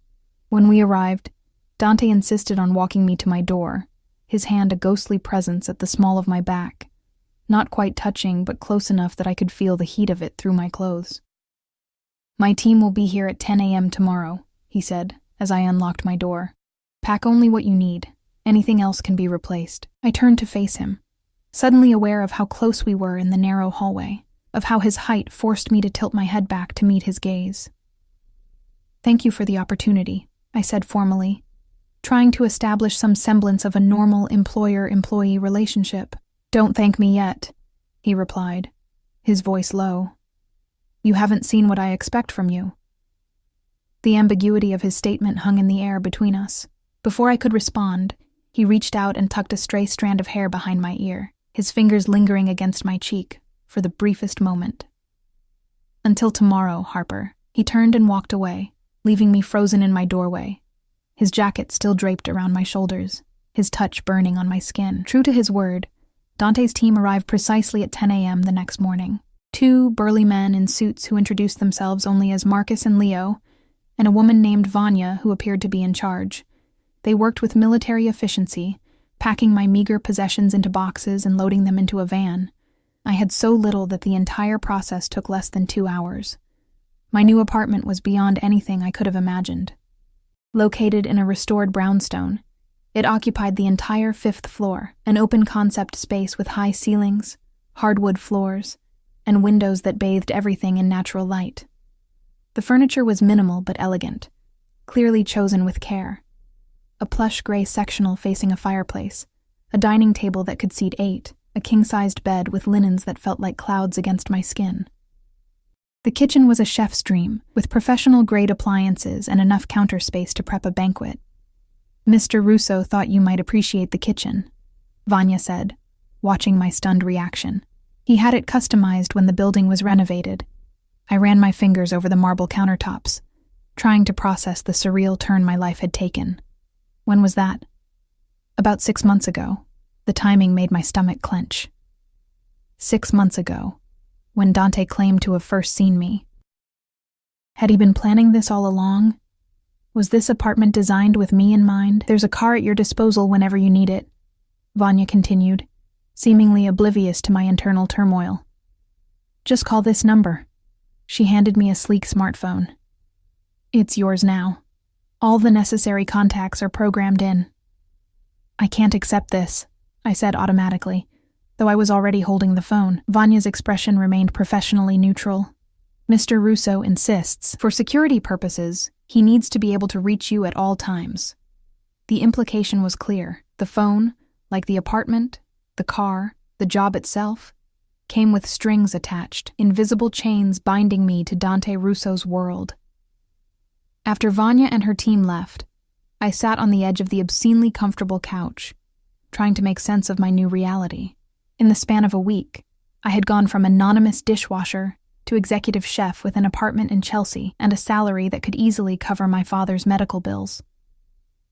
When we arrived, Dante insisted on walking me to my door, his hand a ghostly presence at the small of my back, not quite touching but close enough that I could feel the heat of it through my clothes. My team will be here at 10 a.m. tomorrow, he said, as I unlocked my door. Pack only what you need. Anything else can be replaced. I turned to face him, suddenly aware of how close we were in the narrow hallway, of how his height forced me to tilt my head back to meet his gaze. Thank you for the opportunity, I said formally, trying to establish some semblance of a normal employer-employee relationship. Don't thank me yet, he replied, his voice low. You haven't seen what I expect from you. The ambiguity of his statement hung in the air between us. Before I could respond, he reached out and tucked a stray strand of hair behind my ear, his fingers lingering against my cheek for the briefest moment. "Until tomorrow, Harper." He turned and walked away, leaving me frozen in my doorway, his jacket still draped around my shoulders, his touch burning on my skin. True to his word, Dante's team arrived precisely at 10 a.m. the next morning. 2 burly men in suits who introduced themselves only as Marcus and Leo, and a woman named Vanya who appeared to be in charge. They worked with military efficiency, packing my meager possessions into boxes and loading them into a van. I had so little that the entire process took less than 2 hours. My new apartment was beyond anything I could have imagined. Located in a restored brownstone, it occupied the entire 5th floor, an open-concept space with high ceilings, hardwood floors, and windows that bathed everything in natural light. The furniture was minimal but elegant, clearly chosen with care. A plush gray sectional facing a fireplace, a dining table that could seat 8, a king-sized bed with linens that felt like clouds against my skin. The kitchen was a chef's dream, with professional-grade appliances and enough counter space to prep a banquet. "Mr. Russo thought you might appreciate the kitchen," Vanya said, watching my stunned reaction. "He had it customized when the building was renovated." I ran my fingers over the marble countertops, trying to process the surreal turn my life had taken. "When was that?" "About 6 months ago." The timing made my stomach clench. 6 months ago, when Dante claimed to have first seen me. Had he been planning this all along? Was this apartment designed with me in mind? "There's a car at your disposal whenever you need it," Vanya continued, seemingly oblivious to my internal turmoil. "Just call this number." She handed me a sleek smartphone. "It's yours now. All the necessary contacts are programmed in." "I can't accept this," I said automatically, though I was already holding the phone. Vanya's expression remained professionally neutral. "Mr. Russo insists, for security purposes, he needs to be able to reach you at all times." The implication was clear. The phone, like the apartment, the car, the job itself, came with strings attached, invisible chains binding me to Dante Russo's world. After Vanya and her team left, I sat on the edge of the obscenely comfortable couch, trying to make sense of my new reality. In the span of a week, I had gone from anonymous dishwasher to executive chef with an apartment in Chelsea and a salary that could easily cover my father's medical bills.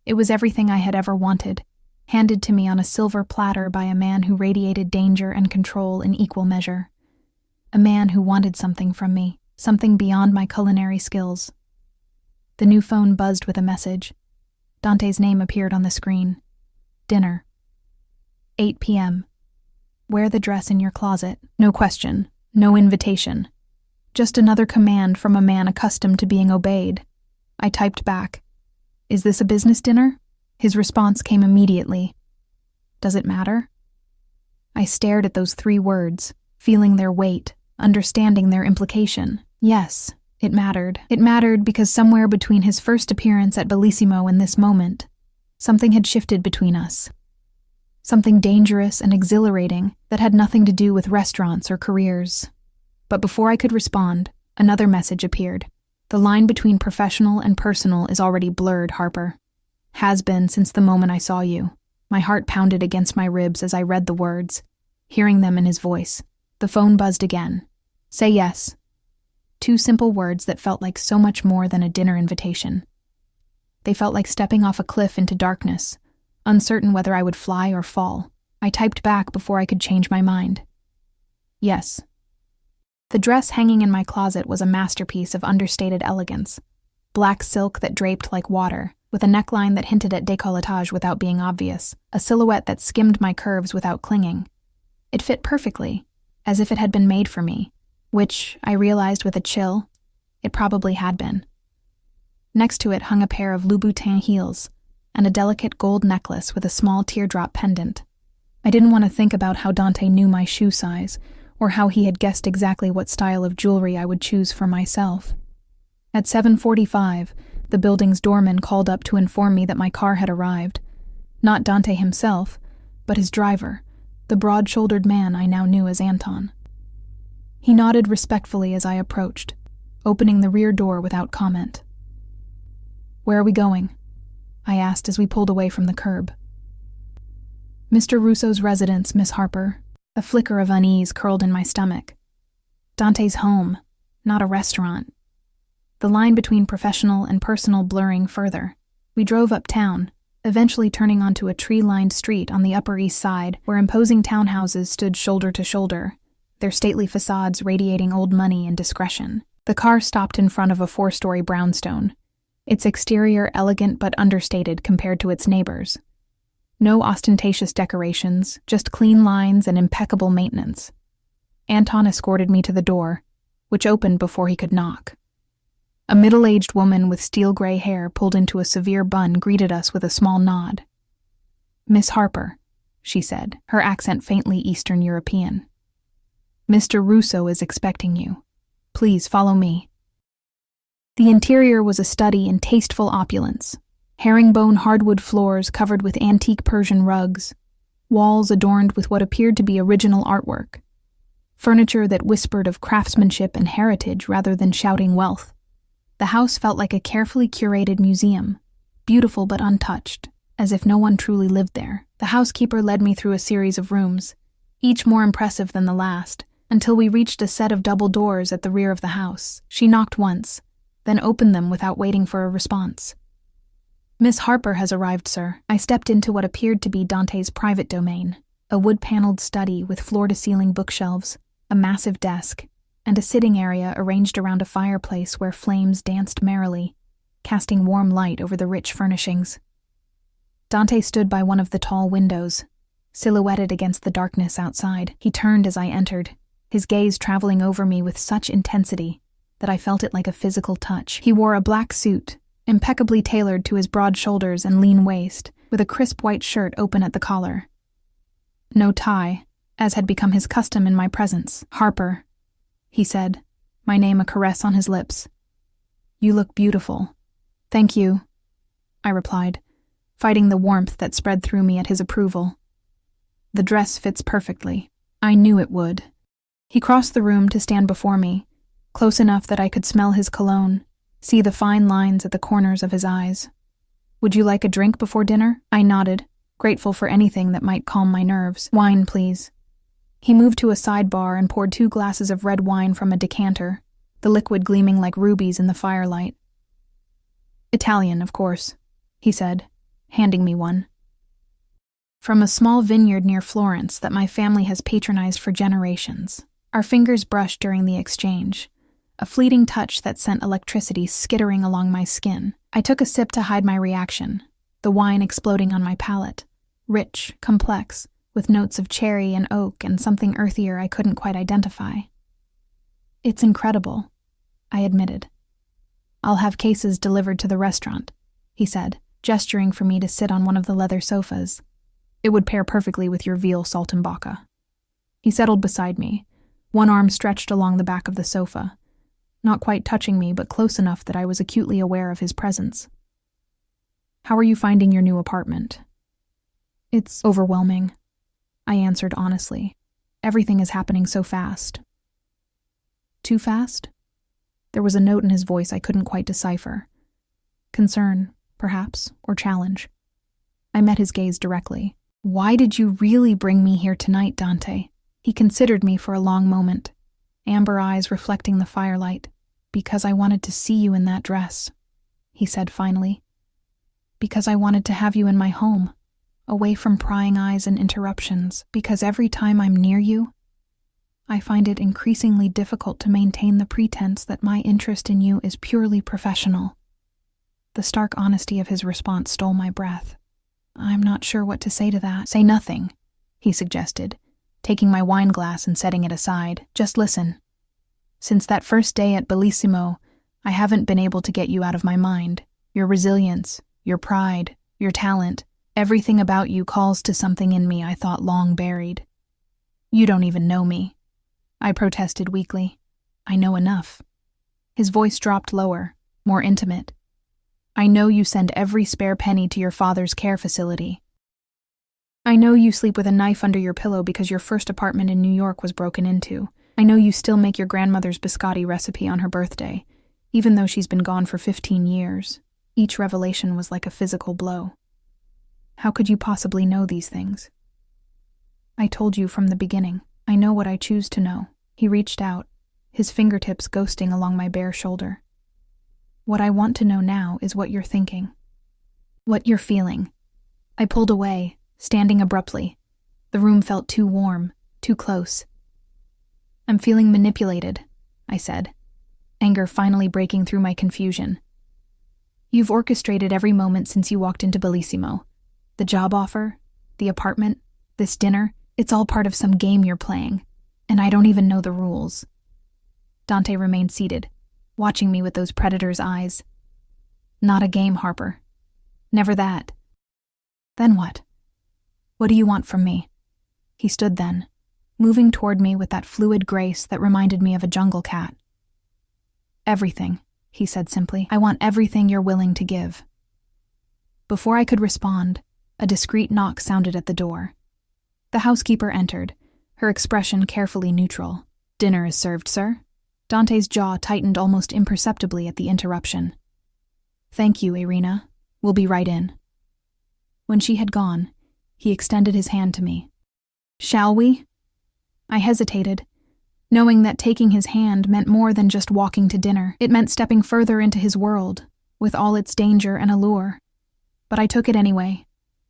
It was everything I had ever wanted, handed to me on a silver platter by a man who radiated danger and control in equal measure. A man who wanted something from me, something beyond my culinary skills. The new phone buzzed with a message. Dante's name appeared on the screen. "Dinner. 8 p.m. Wear the dress in your closet." No question, no invitation. Just another command from a man accustomed to being obeyed. I typed back, "Is this a business dinner?" His response came immediately. "Does it matter?" I stared at those 3 words, feeling their weight, understanding their implication. Yes, it mattered. It mattered because somewhere between his first appearance at Bellissimo and this moment, something had shifted between us. Something dangerous and exhilarating that had nothing to do with restaurants or careers. But before I could respond, another message appeared. "The line between professional and personal is already blurred, Harper. Has been since the moment I saw you." My heart pounded against my ribs as I read the words, hearing them in his voice. The phone buzzed again. "Say yes." 2 simple words that felt like so much more than a dinner invitation. They felt like stepping off a cliff into darkness, uncertain whether I would fly or fall. I typed back before I could change my mind. "Yes." The dress hanging in my closet was a masterpiece of understated elegance. Black silk that draped like water, with a neckline that hinted at décolletage without being obvious, a silhouette that skimmed my curves without clinging. It fit perfectly, as if it had been made for me, which, I realized with a chill, it probably had been. Next to it hung a pair of Louboutin heels, and a delicate gold necklace with a small teardrop pendant. I didn't want to think about how Dante knew my shoe size, or how he had guessed exactly what style of jewelry I would choose for myself. At 7:45, the building's doorman called up to inform me that my car had arrived. Not Dante himself, but his driver, the broad-shouldered man I now knew as Anton. He nodded respectfully as I approached, opening the rear door without comment. "Where are we going?" I asked as we pulled away from the curb. Mr. Russo's residence, Miss Harper. A flicker of unease curled in my stomach. Dante's home, not a restaurant. The line between professional and personal blurring further. We drove uptown, eventually turning onto a tree-lined street on the Upper East Side where imposing townhouses stood shoulder to shoulder, their stately facades radiating old money and discretion. The car stopped in front of a 4-story brownstone, its exterior elegant but understated compared to its neighbors. No ostentatious decorations, just clean lines and impeccable maintenance. Anton escorted me to the door, which opened before he could knock. A middle-aged woman with steel-gray hair pulled into a severe bun greeted us with a small nod. "Miss Harper," she said, her accent faintly Eastern European. "Mr. Russo is expecting you. Please follow me." The interior was a study in tasteful opulence. Herringbone hardwood floors covered with antique Persian rugs, walls adorned with what appeared to be original artwork, furniture that whispered of craftsmanship and heritage rather than shouting wealth. The house felt like a carefully curated museum, beautiful but untouched, as if no one truly lived there. The housekeeper led me through a series of rooms, each more impressive than the last, until we reached a set of double doors at the rear of the house. She knocked once, then opened them without waiting for a response. "Miss Harper has arrived, sir." I stepped into what appeared to be Dante's private domain, a wood-paneled study with floor-to-ceiling bookshelves, a massive desk, and a sitting area arranged around a fireplace where flames danced merrily, casting warm light over the rich furnishings. Dante stood by one of the tall windows, silhouetted against the darkness outside. He turned as I entered, his gaze traveling over me with such intensity that I felt it like a physical touch. He wore a black suit, impeccably tailored to his broad shoulders and lean waist, with a crisp white shirt open at the collar. No tie, as had become his custom in my presence. "Harper," he said, my name a caress on his lips. "You look beautiful." "Thank you," I replied, fighting the warmth that spread through me at his approval. "The dress fits perfectly." I knew it would. He crossed the room to stand before me, close enough that I could smell his cologne, see the fine lines at the corners of his eyes. "Would you like a drink before dinner?" I nodded, grateful for anything that might calm my nerves. "Wine, please." He moved to a sidebar and poured 2 glasses of red wine from a decanter, the liquid gleaming like rubies in the firelight. "Italian, of course," he said, handing me one. "From a small vineyard near Florence that my family has patronized for generations." Our fingers brushed during the exchange, a fleeting touch that sent electricity skittering along my skin. I took a sip to hide my reaction, the wine exploding on my palate, rich, complex, with notes of cherry and oak and something earthier I couldn't quite identify. "It's incredible," I admitted. "I'll have cases delivered to the restaurant," he said, gesturing for me to sit on one of the leather sofas. "It would pair perfectly with your veal saltimbocca." He settled beside me, one arm stretched along the back of the sofa, not quite touching me but close enough that I was acutely aware of his presence. "How are you finding your new apartment?" "It's overwhelming," I answered honestly. "Everything is happening so fast." "Too fast?" There was a note in his voice I couldn't quite decipher. Concern, perhaps, or challenge. I met his gaze directly. "Why did you really bring me here tonight, Dante?" He considered me for a long moment, amber eyes reflecting the firelight. "Because I wanted to see you in that dress," he said finally. "Because I wanted to have you in my home, away from prying eyes and interruptions. Because every time I'm near you, I find it increasingly difficult to maintain the pretense that my interest in you is purely professional." The stark honesty of his response stole my breath. "I'm not sure what to say to that." "Say nothing," he suggested, taking my wine glass and setting it aside. "Just listen. Since that first day at Bellissimo, I haven't been able to get you out of my mind. Your resilience, your pride, your talent, everything about you calls to something in me I thought long buried." "You don't even know me," I protested weakly. "I know enough." His voice dropped lower, more intimate. "I know you send every spare penny to your father's care facility. I know you sleep with a knife under your pillow because your first apartment in New York was broken into. I know you still make your grandmother's biscotti recipe on her birthday, even though she's been gone for 15 years. Each revelation was like a physical blow. How could you possibly know these things? I told you from the beginning. I know what I choose to know. He reached out, his fingertips ghosting along my bare shoulder. What I want to know now is what you're thinking. What you're feeling. I pulled away, standing abruptly. The room felt too warm, too close. I'm feeling manipulated, I said, anger finally breaking through my confusion. You've orchestrated every moment since you walked into Bellissimo. The job offer, the apartment, this dinner, it's all part of some game you're playing, and I don't even know the rules. Dante remained seated, watching me with those predator's eyes. Not a game, Harper. Never that. Then what? What do you want from me? He stood then, moving toward me with that fluid grace that reminded me of a jungle cat. Everything, he said simply. I want everything you're willing to give. Before I could respond, a discreet knock sounded at the door. The housekeeper entered, her expression carefully neutral. Dinner is served, sir. Dante's jaw tightened almost imperceptibly at the interruption. Thank you, Irina. We'll be right in. When she had gone, he extended his hand to me. Shall we? I hesitated, knowing that taking his hand meant more than just walking to dinner. It meant stepping further into his world, with all its danger and allure. But I took it anyway,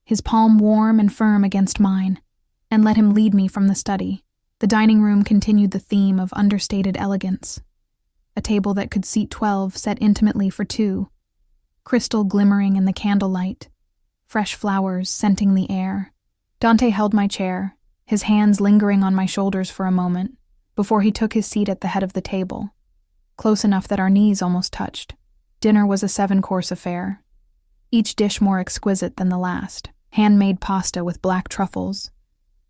his palm warm and firm against mine, and let him lead me from the study. The dining room continued the theme of understated elegance. A table that could seat 12 set intimately for 2, crystal glimmering in the candlelight, fresh flowers scenting the air. Dante held my chair, his hands lingering on my shoulders for a moment, before he took his seat at the head of the table, close enough that our knees almost touched. Dinner was a 7-course affair, each dish more exquisite than the last. Handmade pasta with black truffles,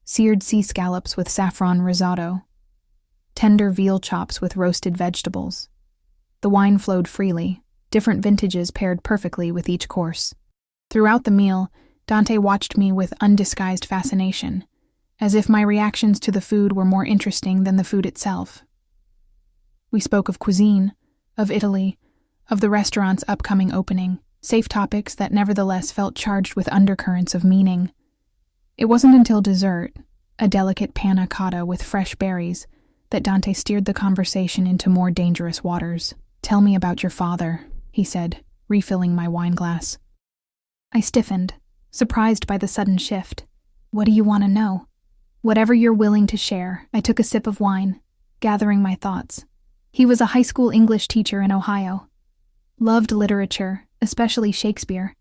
seared sea scallops with saffron risotto, tender veal chops with roasted vegetables. The wine flowed freely, different vintages paired perfectly with each course. Throughout the meal, Dante watched me with undisguised fascination, as if my reactions to the food were more interesting than the food itself. We spoke of cuisine, of Italy, of the restaurant's upcoming opening, safe topics that nevertheless felt charged with undercurrents of meaning. It wasn't until dessert, a delicate panna cotta with fresh berries, that Dante steered the conversation into more dangerous waters. Tell me about your father, he said, refilling my wine glass. I stiffened, surprised by the sudden shift. What do you want to know? Whatever you're willing to share. I took a sip of wine, gathering my thoughts. He was a high school English teacher in Ohio. Loved literature, especially Shakespeare.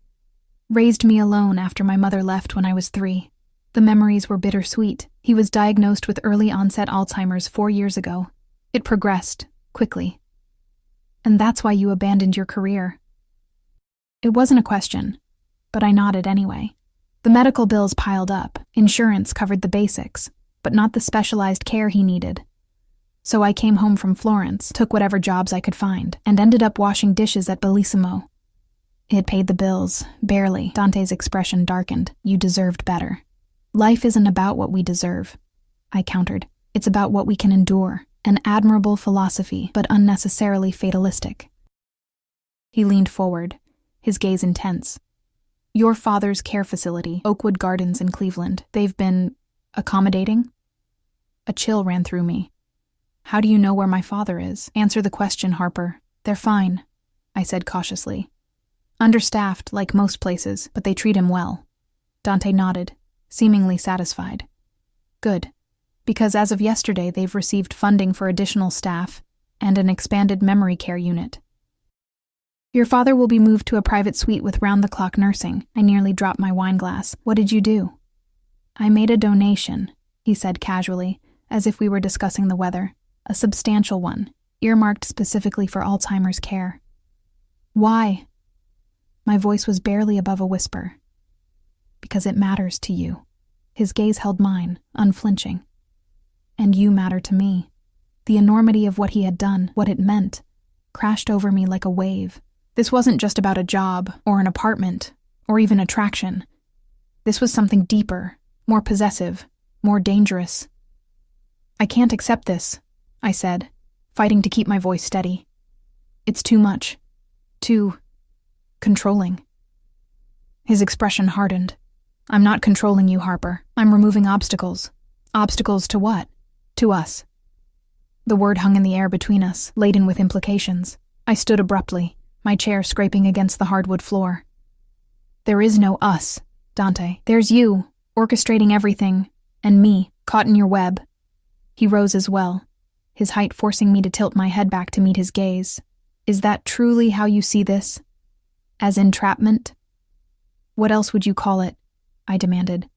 Raised me alone after my mother left when I was 3. The memories were bittersweet. He was diagnosed with early-onset Alzheimer's 4 years ago. It progressed, quickly. And that's why you abandoned your career. It wasn't a question, but I nodded anyway. The medical bills piled up. Insurance covered the basics, but not the specialized care he needed. So I came home from Florence, took whatever jobs I could find, and ended up washing dishes at Bellissimo. It paid the bills, barely. Dante's expression darkened. You deserved better. Life isn't about what we deserve, I countered. It's about what we can endure. An admirable philosophy, but unnecessarily fatalistic. He leaned forward, his gaze intense. Your father's care facility, Oakwood Gardens in Cleveland, they've been accommodating? A chill ran through me. How do you know where my father is? Answer the question, Harper. They're fine, I said cautiously. Understaffed, like most places, but they treat him well. Dante nodded, seemingly satisfied. Good, because as of yesterday they've received funding for additional staff and an expanded memory care unit. Your father will be moved to a private suite with round-the-clock nursing. I nearly dropped my wine glass. What did you do? I made a donation, he said casually, as if we were discussing the weather. A substantial one, earmarked specifically for Alzheimer's care. Why? My voice was barely above a whisper. Because it matters to you. His gaze held mine, unflinching. And you matter to me. The enormity of what he had done, what it meant, crashed over me like a wave. This wasn't just about a job, or an apartment, or even attraction. This was something deeper, more possessive, more dangerous. I can't accept this, I said, fighting to keep my voice steady. It's too much. Controlling. His expression hardened. I'm not controlling you, Harper. I'm removing obstacles. Obstacles to what? To us. The word hung in the air between us, laden with implications. I stood abruptly, my chair scraping against the hardwood floor. There is no us, Dante. There's you, orchestrating everything, and me, caught in your web. He rose as well, his height forcing me to tilt my head back to meet his gaze. Is that truly how you see this? As entrapment? What else would you call it? I demanded.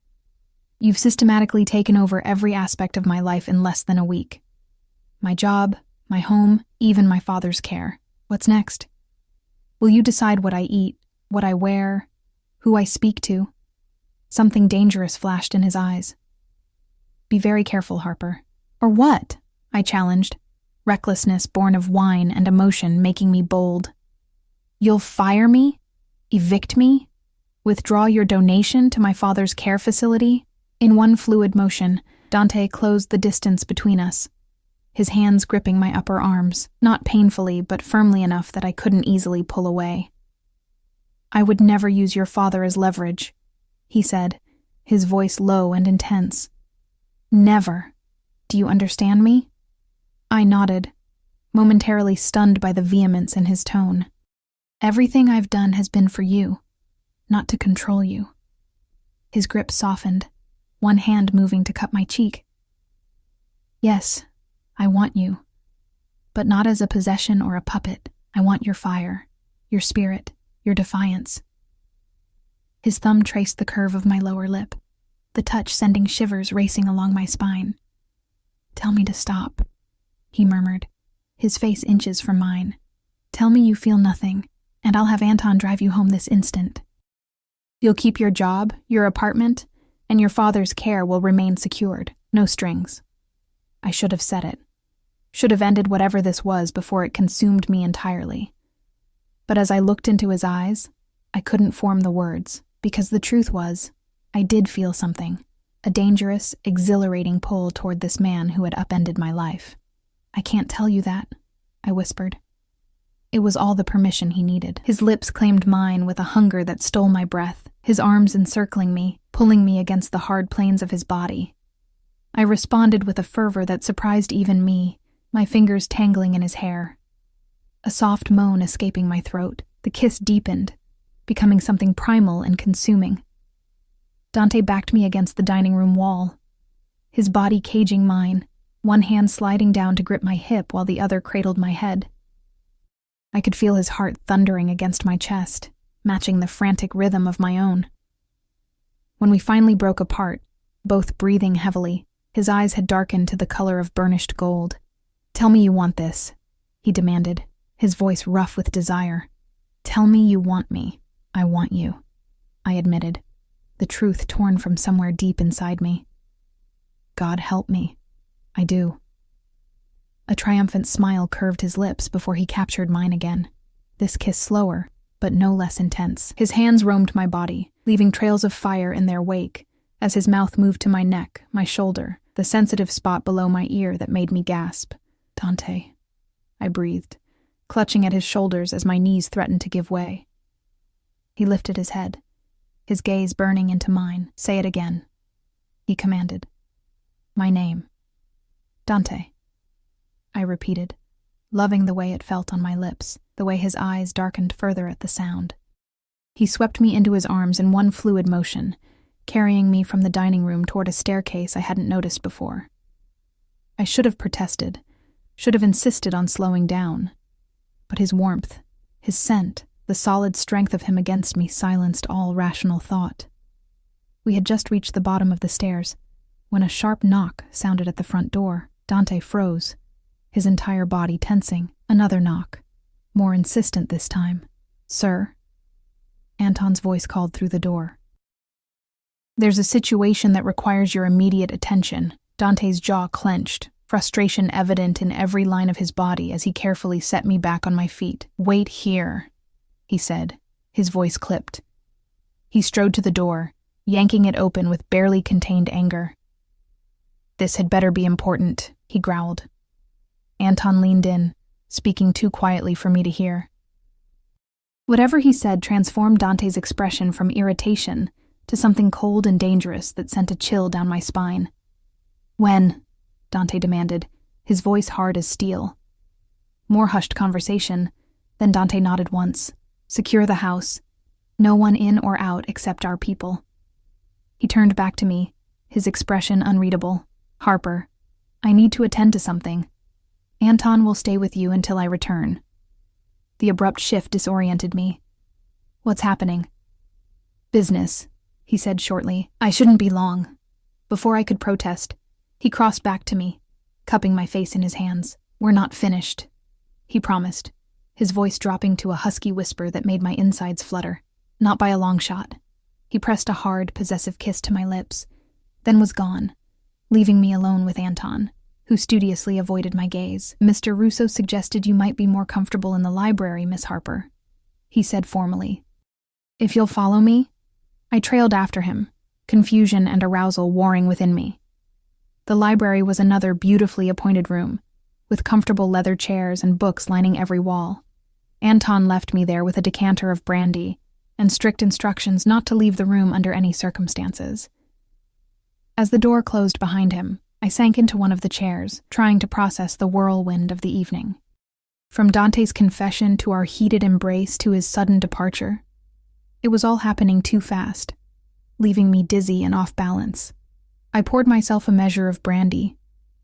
You've systematically taken over every aspect of my life in less than a week. My job, my home, even my father's care. What's next? Will you decide what I eat, what I wear, who I speak to? Something dangerous flashed in his eyes. Be very careful, Harper. Or what? I challenged, recklessness born of wine and emotion making me bold. You'll fire me? Evict me? Withdraw your donation to my father's care facility? In one fluid motion, Dante closed the distance between us, his hands gripping my upper arms, not painfully but firmly enough that I couldn't easily pull away. I would never use your father as leverage, he said, his voice low and intense. Never. Do you understand me? I nodded, momentarily stunned by the vehemence in his tone. Everything I've done has been for you, not to control you. His grip softened, one hand moving to cup my cheek. Yes, I want you, but not as a possession or a puppet. I want your fire, your spirit, your defiance. His thumb traced the curve of my lower lip, the touch sending shivers racing along my spine. Tell me to stop, he murmured, his face inches from mine. Tell me you feel nothing, and I'll have Anton drive you home this instant. You'll keep your job, your apartment, and your father's care will remain secured, no strings. I should have said it. Should have ended whatever this was before it consumed me entirely. But as I looked into his eyes, I couldn't form the words, because the truth was, I did feel something, a dangerous, exhilarating pull toward this man who had upended my life. I can't tell you that, I whispered. It was all the permission he needed. His lips claimed mine with a hunger that stole my breath, his arms encircling me, pulling me against the hard planes of his body. I responded with a fervor that surprised even me, my fingers tangling in his hair. A soft moan escaping my throat, the kiss deepened, becoming something primal and consuming. Dante backed me against the dining room wall, his body caging mine, one hand sliding down to grip my hip while the other cradled my head. I could feel his heart thundering against my chest, matching the frantic rhythm of my own. When we finally broke apart, both breathing heavily, his eyes had darkened to the color of burnished gold. Tell me you want this, he demanded, his voice rough with desire. Tell me you want me. I want you, I admitted, the truth torn from somewhere deep inside me. God help me. I do. A triumphant smile curved his lips before he captured mine again, this kiss slower, but no less intense. His hands roamed my body, leaving trails of fire in their wake, as his mouth moved to my neck, my shoulder, the sensitive spot below my ear that made me gasp. Dante, I breathed, clutching at his shoulders as my knees threatened to give way. He lifted his head, his gaze burning into mine. Say it again, he commanded. My name. Dante. I repeated, loving the way it felt on my lips, the way his eyes darkened further at the sound. He swept me into his arms in one fluid motion, carrying me from the dining room toward a staircase I hadn't noticed before. I should have protested, should have insisted on slowing down, but his warmth, his scent, the solid strength of him against me silenced all rational thought. We had just reached the bottom of the stairs, when a sharp knock sounded at the front door. Dante froze, his entire body tensing. Another knock, more insistent this time. Sir? Anton's voice called through the door. There's a situation that requires your immediate attention. Dante's jaw clenched, frustration evident in every line of his body as he carefully set me back on my feet. Wait here, he said, his voice clipped. He strode to the door, yanking it open with barely contained anger. This had better be important, he growled. Anton leaned in, speaking too quietly for me to hear. Whatever he said transformed Dante's expression from irritation to something cold and dangerous that sent a chill down my spine. "When?" Dante demanded, his voice hard as steel. More hushed conversation, then Dante nodded once. "Secure the house. No one in or out except our people." He turned back to me, his expression unreadable. "Harper, I need to attend to something. Anton will stay with you until I return." The abrupt shift disoriented me. "What's happening?" "Business," he said shortly. "I shouldn't be long." Before I could protest, he crossed back to me, cupping my face in his hands. "We're not finished," he promised, his voice dropping to a husky whisper that made my insides flutter. "Not by a long shot." He pressed a hard, possessive kiss to my lips, then was gone, leaving me alone with Anton, who studiously avoided my gaze. "Mr. Russo suggested you might be more comfortable in the library, Miss Harper," he said formally. "If you'll follow me?" I trailed after him, confusion and arousal warring within me. The library was another beautifully appointed room, with comfortable leather chairs and books lining every wall. Anton left me there with a decanter of brandy and strict instructions not to leave the room under any circumstances. As the door closed behind him, I sank into one of the chairs, trying to process the whirlwind of the evening. From Dante's confession to our heated embrace to his sudden departure, it was all happening too fast, leaving me dizzy and off balance. I poured myself a measure of brandy,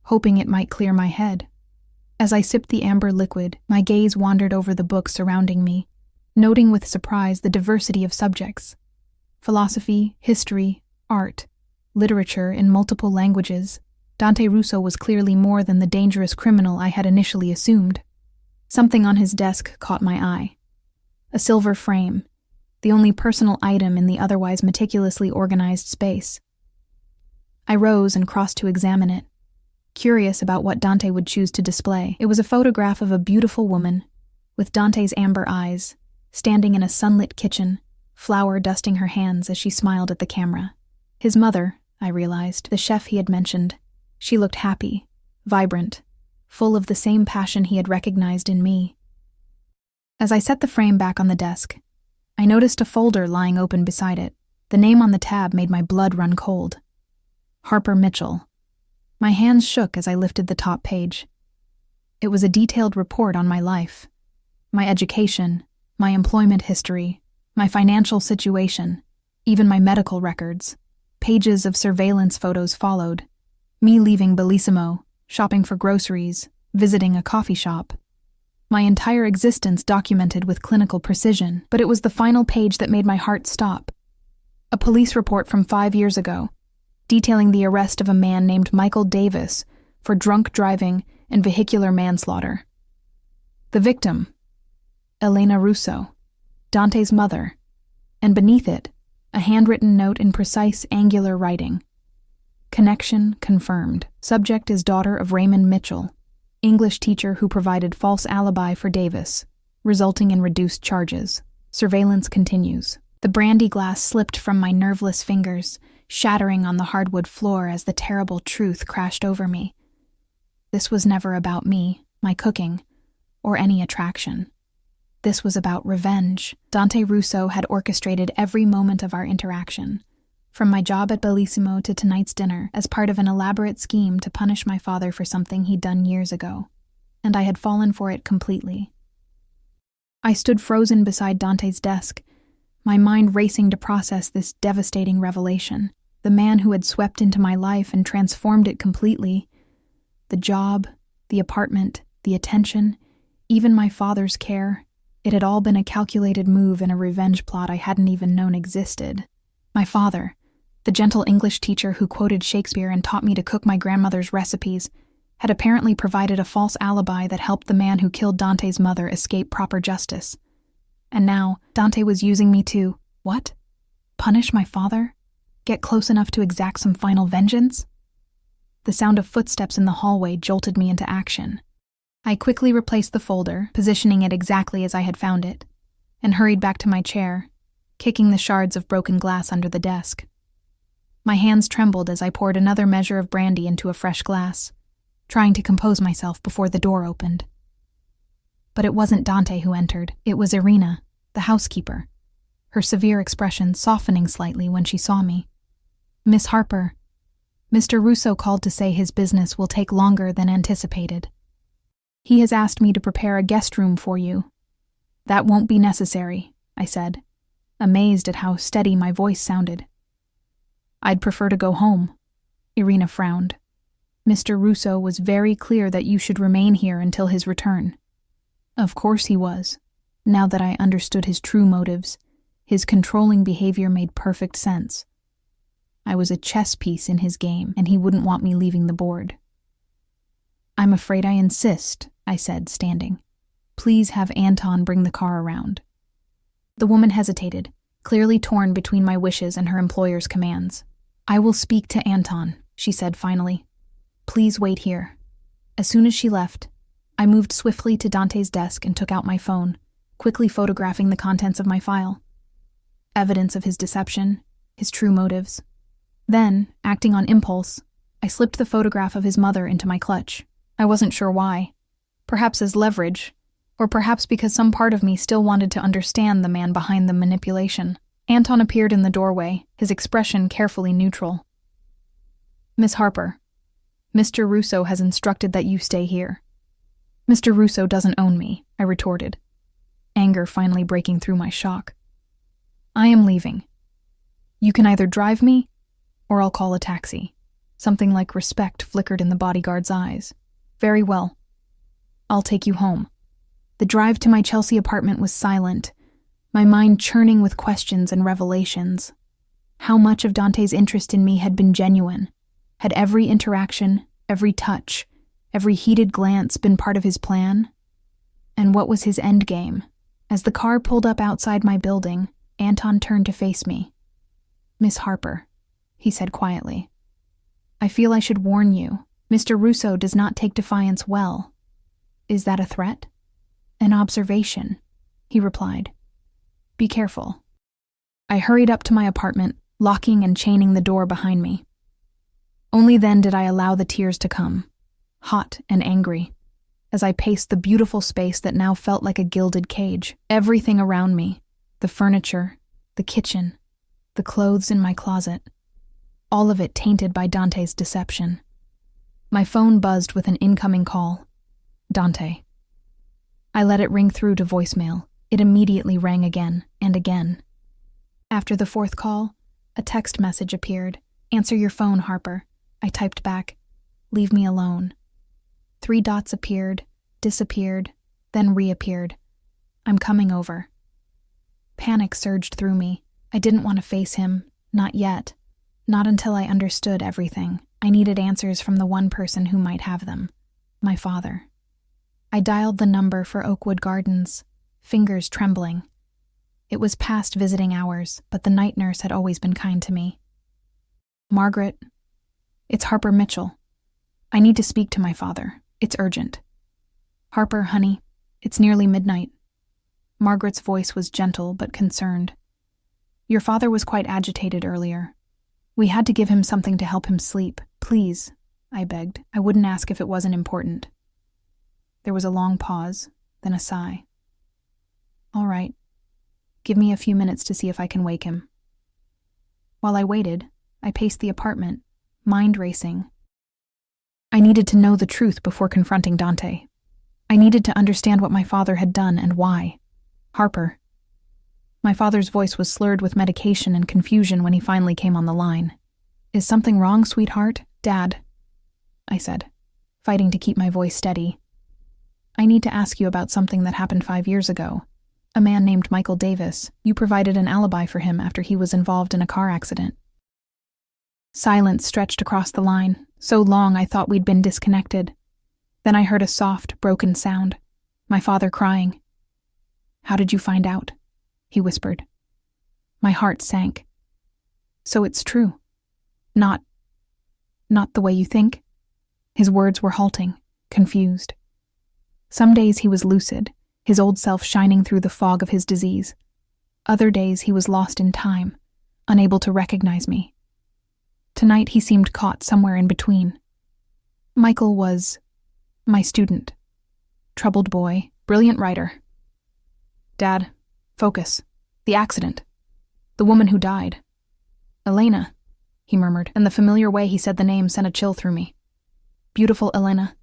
hoping it might clear my head. As I sipped the amber liquid, my gaze wandered over the books surrounding me, noting with surprise the diversity of subjects: philosophy, history, art, literature in multiple languages. Dante Russo was clearly more than the dangerous criminal I had initially assumed. Something on his desk caught my eye. A silver frame, the only personal item in the otherwise meticulously organized space. I rose and crossed to examine it, curious about what Dante would choose to display. It was a photograph of a beautiful woman, with Dante's amber eyes, standing in a sunlit kitchen, flour dusting her hands as she smiled at the camera. His mother, I realized, the chef he had mentioned. She looked happy, vibrant, full of the same passion he had recognized in me. As I set the frame back on the desk, I noticed a folder lying open beside it. The name on the tab made my blood run cold. Harper Mitchell. My hands shook as I lifted the top page. It was a detailed report on my life, my education, my employment history, my financial situation, even my medical records. Pages of surveillance photos followed. Me leaving Bellissimo, shopping for groceries, visiting a coffee shop. My entire existence documented with clinical precision, but it was the final page that made my heart stop. A police report from 5 years ago, detailing the arrest of a man named Michael Davis for drunk driving and vehicular manslaughter. The victim, Elena Russo, Dante's mother, and beneath it, a handwritten note in precise, angular writing. Connection confirmed. Subject is daughter of Raymond Mitchell, English teacher who provided false alibi for Davis, resulting in reduced charges. Surveillance continues. The brandy glass slipped from my nerveless fingers, shattering on the hardwood floor as the terrible truth crashed over me. This was never about me, my cooking, or any attraction. This was about revenge. Dante Russo had orchestrated every moment of our interaction, from my job at Bellissimo to tonight's dinner, as part of an elaborate scheme to punish my father for something he'd done years ago, and I had fallen for it completely. I stood frozen beside Dante's desk, my mind racing to process this devastating revelation. The man who had swept into my life and transformed it completely. The job, the apartment, the attention, even my father's care. It had all been a calculated move in a revenge plot I hadn't even known existed. My father, the gentle English teacher who quoted Shakespeare and taught me to cook my grandmother's recipes, had apparently provided a false alibi that helped the man who killed Dante's mother escape proper justice. And now, Dante was using me to, what? Punish my father? Get close enough to exact some final vengeance? The sound of footsteps in the hallway jolted me into action. I quickly replaced the folder, positioning it exactly as I had found it, and hurried back to my chair, kicking the shards of broken glass under the desk. My hands trembled as I poured another measure of brandy into a fresh glass, trying to compose myself before the door opened. But it wasn't Dante who entered. It was Irina, the housekeeper, her severe expression softening slightly when she saw me. "Miss Harper, Mr. Russo called to say his business will take longer than anticipated. He has asked me to prepare a guest room for you." "That won't be necessary," I said, amazed at how steady my voice sounded. "I'd prefer to go home." Irina frowned. "Mr. Russo was very clear that you should remain here until his return." Of course he was. Now that I understood his true motives, his controlling behavior made perfect sense. I was a chess piece in his game, and he wouldn't want me leaving the board. "I'm afraid I insist," I said, standing. "Please have Anton bring the car around." The woman hesitated, clearly torn between my wishes and her employer's commands. "I will speak to Anton," she said finally. "Please wait here." As soon as she left, I moved swiftly to Dante's desk and took out my phone, quickly photographing the contents of my file. Evidence of his deception, his true motives. Then, acting on impulse, I slipped the photograph of his mother into my clutch. I wasn't sure why. Perhaps as leverage, or perhaps because some part of me still wanted to understand the man behind the manipulation. Anton appeared in the doorway, his expression carefully neutral. "Miss Harper, Mr. Russo has instructed that you stay here." "Mr. Russo doesn't own me," I retorted, anger finally breaking through my shock. "I am leaving. You can either drive me, or I'll call a taxi." Something like respect flickered in the bodyguard's eyes. "Very well. I'll take you home." The drive to my Chelsea apartment was silent, my mind churning with questions and revelations. How much of Dante's interest in me had been genuine? Had every interaction, every touch, every heated glance been part of his plan? And what was his endgame? As the car pulled up outside my building, Anton turned to face me. "Miss Harper," he said quietly, "I feel I should warn you. Mr. Russo does not take defiance well." "Is that a threat?" "An observation," he replied. "Be careful." I hurried up to my apartment, locking and chaining the door behind me. Only then did I allow the tears to come, hot and angry, as I paced the beautiful space that now felt like a gilded cage. Everything around me, the furniture, the kitchen, the clothes in my closet, all of it tainted by Dante's deception. My phone buzzed with an incoming call. Dante. I let it ring through to voicemail. It immediately rang again and again. After the fourth call, a text message appeared. "Answer your phone, Harper." I typed back, "Leave me alone." 3 dots appeared, disappeared, then reappeared. "I'm coming over." Panic surged through me. I didn't want to face him, not yet. Not until I understood everything. I needed answers from the one person who might have them, my father. I dialed the number for Oakwood Gardens, fingers trembling. It was past visiting hours, but the night nurse had always been kind to me. "Margaret, it's Harper Mitchell. I need to speak to my father. It's urgent." "Harper, honey, it's nearly midnight." Margaret's voice was gentle but concerned. "Your father was quite agitated earlier. We had to give him something to help him sleep. Please," I begged. "I wouldn't ask if it wasn't important." There was a long pause, then a sigh. "All right. Give me a few minutes to see if I can wake him." While I waited, I paced the apartment, mind racing. I needed to know the truth before confronting Dante. I needed to understand what my father had done and why. "Harper." My father's voice was slurred with medication and confusion when he finally came on the line. "Is something wrong, sweetheart? Dad?" I said, fighting to keep my voice steady. "I need to ask you about something that happened 5 years ago. A man named Michael Davis. You provided an alibi for him after he was involved in a car accident." Silence stretched across the line, so long I thought we'd been disconnected. Then I heard a soft, broken sound. My father crying. "How did you find out?" he whispered. My heart sank. "So it's true. Not the way you think?" His words were halting, confused. Some days he was lucid, his old self shining through the fog of his disease. Other days he was lost in time, unable to recognize me. Tonight he seemed caught somewhere in between. Michael was my student. Troubled boy, brilliant writer. "Dad, Focus. The accident. The woman who died. Elena, he murmured, and the familiar way he said the name sent a chill through me. Beautiful Elena.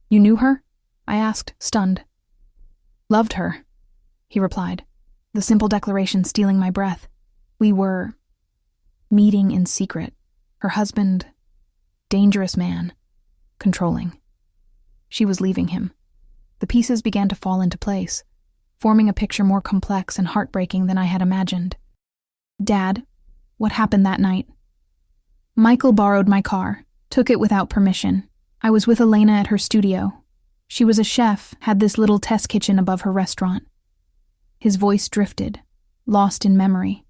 You knew her? I asked, stunned. Loved her, he replied, the simple declaration stealing my breath. We were meeting in secret. Her husband, dangerous man, controlling. She was leaving him. The pieces began to fall into place, forming a picture more complex and heartbreaking than I had imagined. Dad, what happened that night? Michael borrowed my car, took it without permission. I was with Elena at her studio. She was a chef, had this little test kitchen above her restaurant. His voice drifted, lost in memory.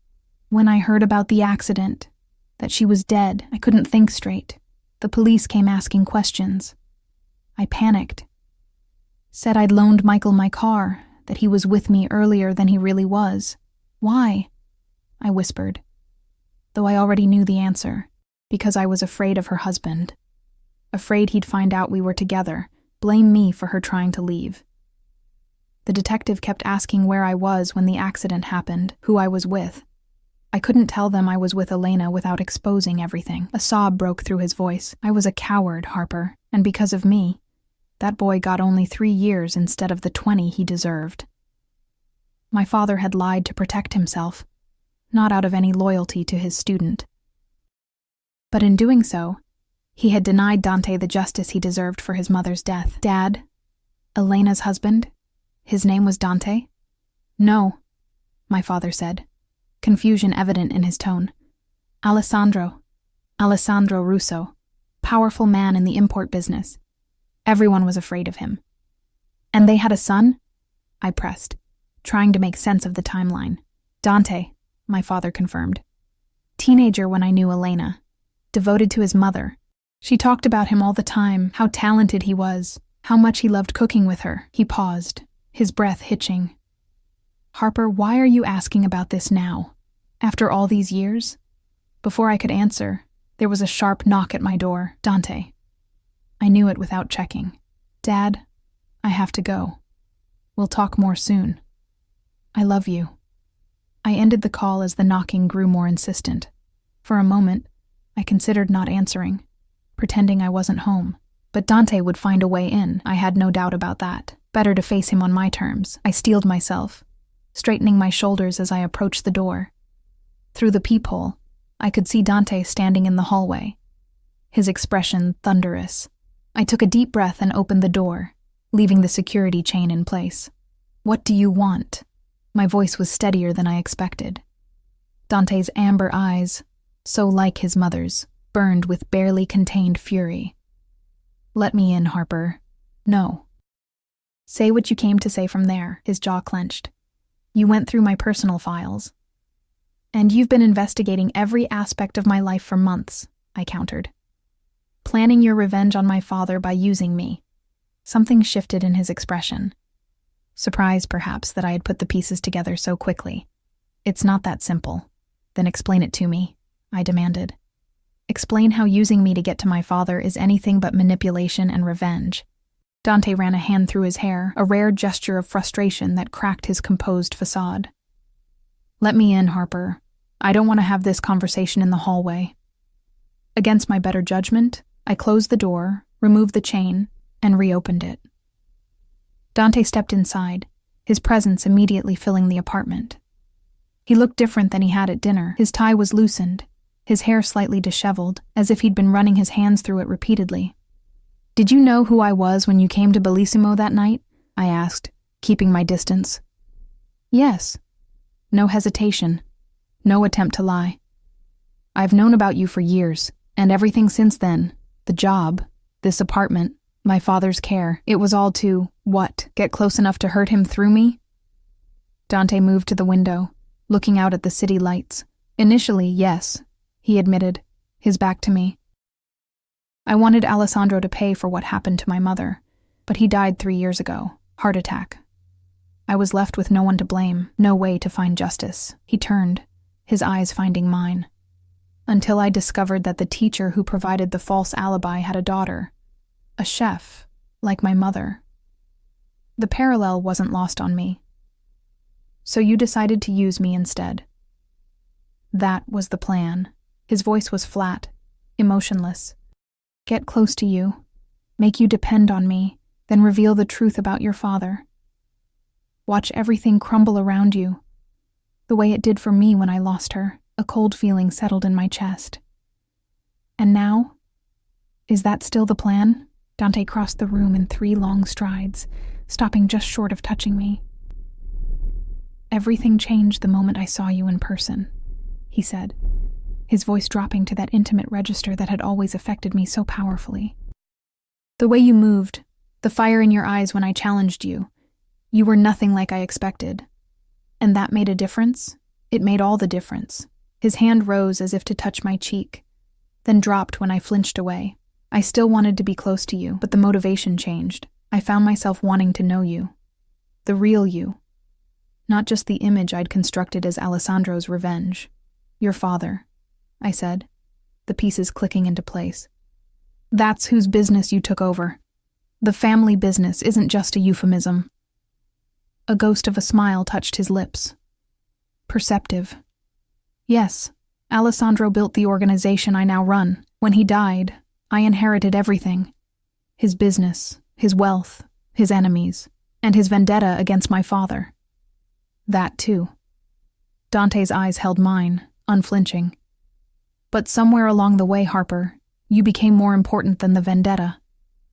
When I heard about the accident, that she was dead, I couldn't think straight. The police came asking questions. I panicked. Said I'd loaned Michael my car, that he was with me earlier than he really was. Why? I whispered, though I already knew the answer, because I was afraid of her husband. Afraid he'd find out we were together, blame me for her trying to leave. The detective kept asking where I was when the accident happened, who I was with. I couldn't tell them I was with Elena without exposing everything. A sob broke through his voice. I was a coward, Harper, and because of me, that boy got only 3 years instead of the 20 he deserved. My father had lied to protect himself, not out of any loyalty to his student. But in doing so, he had denied Dante the justice he deserved for his mother's death. Dad? Elena's husband? His name was Dante? No, my father said, confusion evident in his tone. Alessandro Russo, powerful man in the import business. Everyone was afraid of him. And they had a son? I pressed, trying to make sense of the timeline. Dante, my father confirmed. Teenager when I knew Elena. Devoted to his mother. She talked about him all the time, how talented he was, how much he loved cooking with her. He paused, his breath hitching. Harper, why are you asking about this now? After all these years? Before I could answer, there was a sharp knock at my door. Dante. I knew it without checking. Dad, I have to go. We'll talk more soon. I love you. I ended the call as the knocking grew more insistent. For a moment, I considered not answering, pretending I wasn't home. But Dante would find a way in, I had no doubt about that. Better to face him on my terms. I steeled myself, straightening my shoulders as I approached the door. Through the peephole, I could see Dante standing in the hallway, his expression thunderous. I took a deep breath and opened the door, leaving the security chain in place. What do you want? My voice was steadier than I expected. Dante's amber eyes, so like his mother's, burned with barely contained fury. Let me in, Harper. No. Say what you came to say from there, his jaw clenched. You went through my personal files. And you've been investigating every aspect of my life for months, I countered. Planning your revenge on my father by using me. Something shifted in his expression. Surprised, perhaps, that I had put the pieces together so quickly. It's not that simple. Then explain it to me, I demanded. Explain how using me to get to my father is anything but manipulation and revenge. Dante ran a hand through his hair, a rare gesture of frustration that cracked his composed facade. Let me in, Harper. I don't want to have this conversation in the hallway. Against my better judgment, I closed the door, removed the chain, and reopened it. Dante stepped inside, his presence immediately filling the apartment. He looked different than he had at dinner. His tie was loosened, his hair slightly disheveled, as if he'd been running his hands through it repeatedly. Did you know who I was when you came to Bellissimo that night? I asked, keeping my distance. Yes. No hesitation. No attempt to lie. I've known about you for years, and everything since then. The job, this apartment, my father's care. It was all to, what, get close enough to hurt him through me? Dante moved to the window, looking out at the city lights. Initially, yes, he admitted, his back to me. I wanted Alessandro to pay for what happened to my mother, but he died 3 years ago, heart attack. I was left with no one to blame, no way to find justice. He turned, his eyes finding mine. Until I discovered that the teacher who provided the false alibi had a daughter, a chef, like my mother. The parallel wasn't lost on me. So you decided to use me instead. That was the plan. His voice was flat, emotionless. Get close to you, make you depend on me, then reveal the truth about your father. Watch everything crumble around you, the way it did for me when I lost her. A cold feeling settled in my chest. And now? Is that still the plan? Dante crossed the room in 3 long strides, stopping just short of touching me. Everything changed the moment I saw you in person, he said, his voice dropping to that intimate register that had always affected me so powerfully. The way you moved, the fire in your eyes when I challenged you, you were nothing like I expected. And that made a difference? It made all the difference. His hand rose as if to touch my cheek, then dropped when I flinched away. I still wanted to be close to you, but the motivation changed. I found myself wanting to know you. The real you. Not just the image I'd constructed as Alessandro's revenge. Your father, I said, the pieces clicking into place. That's whose business you took over. The family business isn't just a euphemism. A ghost of a smile touched his lips. Perceptive. Yes, Alessandro built the organization I now run. When he died, I inherited everything. His business, his wealth, his enemies, and his vendetta against my father. That too. Dante's eyes held mine, unflinching. But somewhere along the way, Harper, you became more important than the vendetta.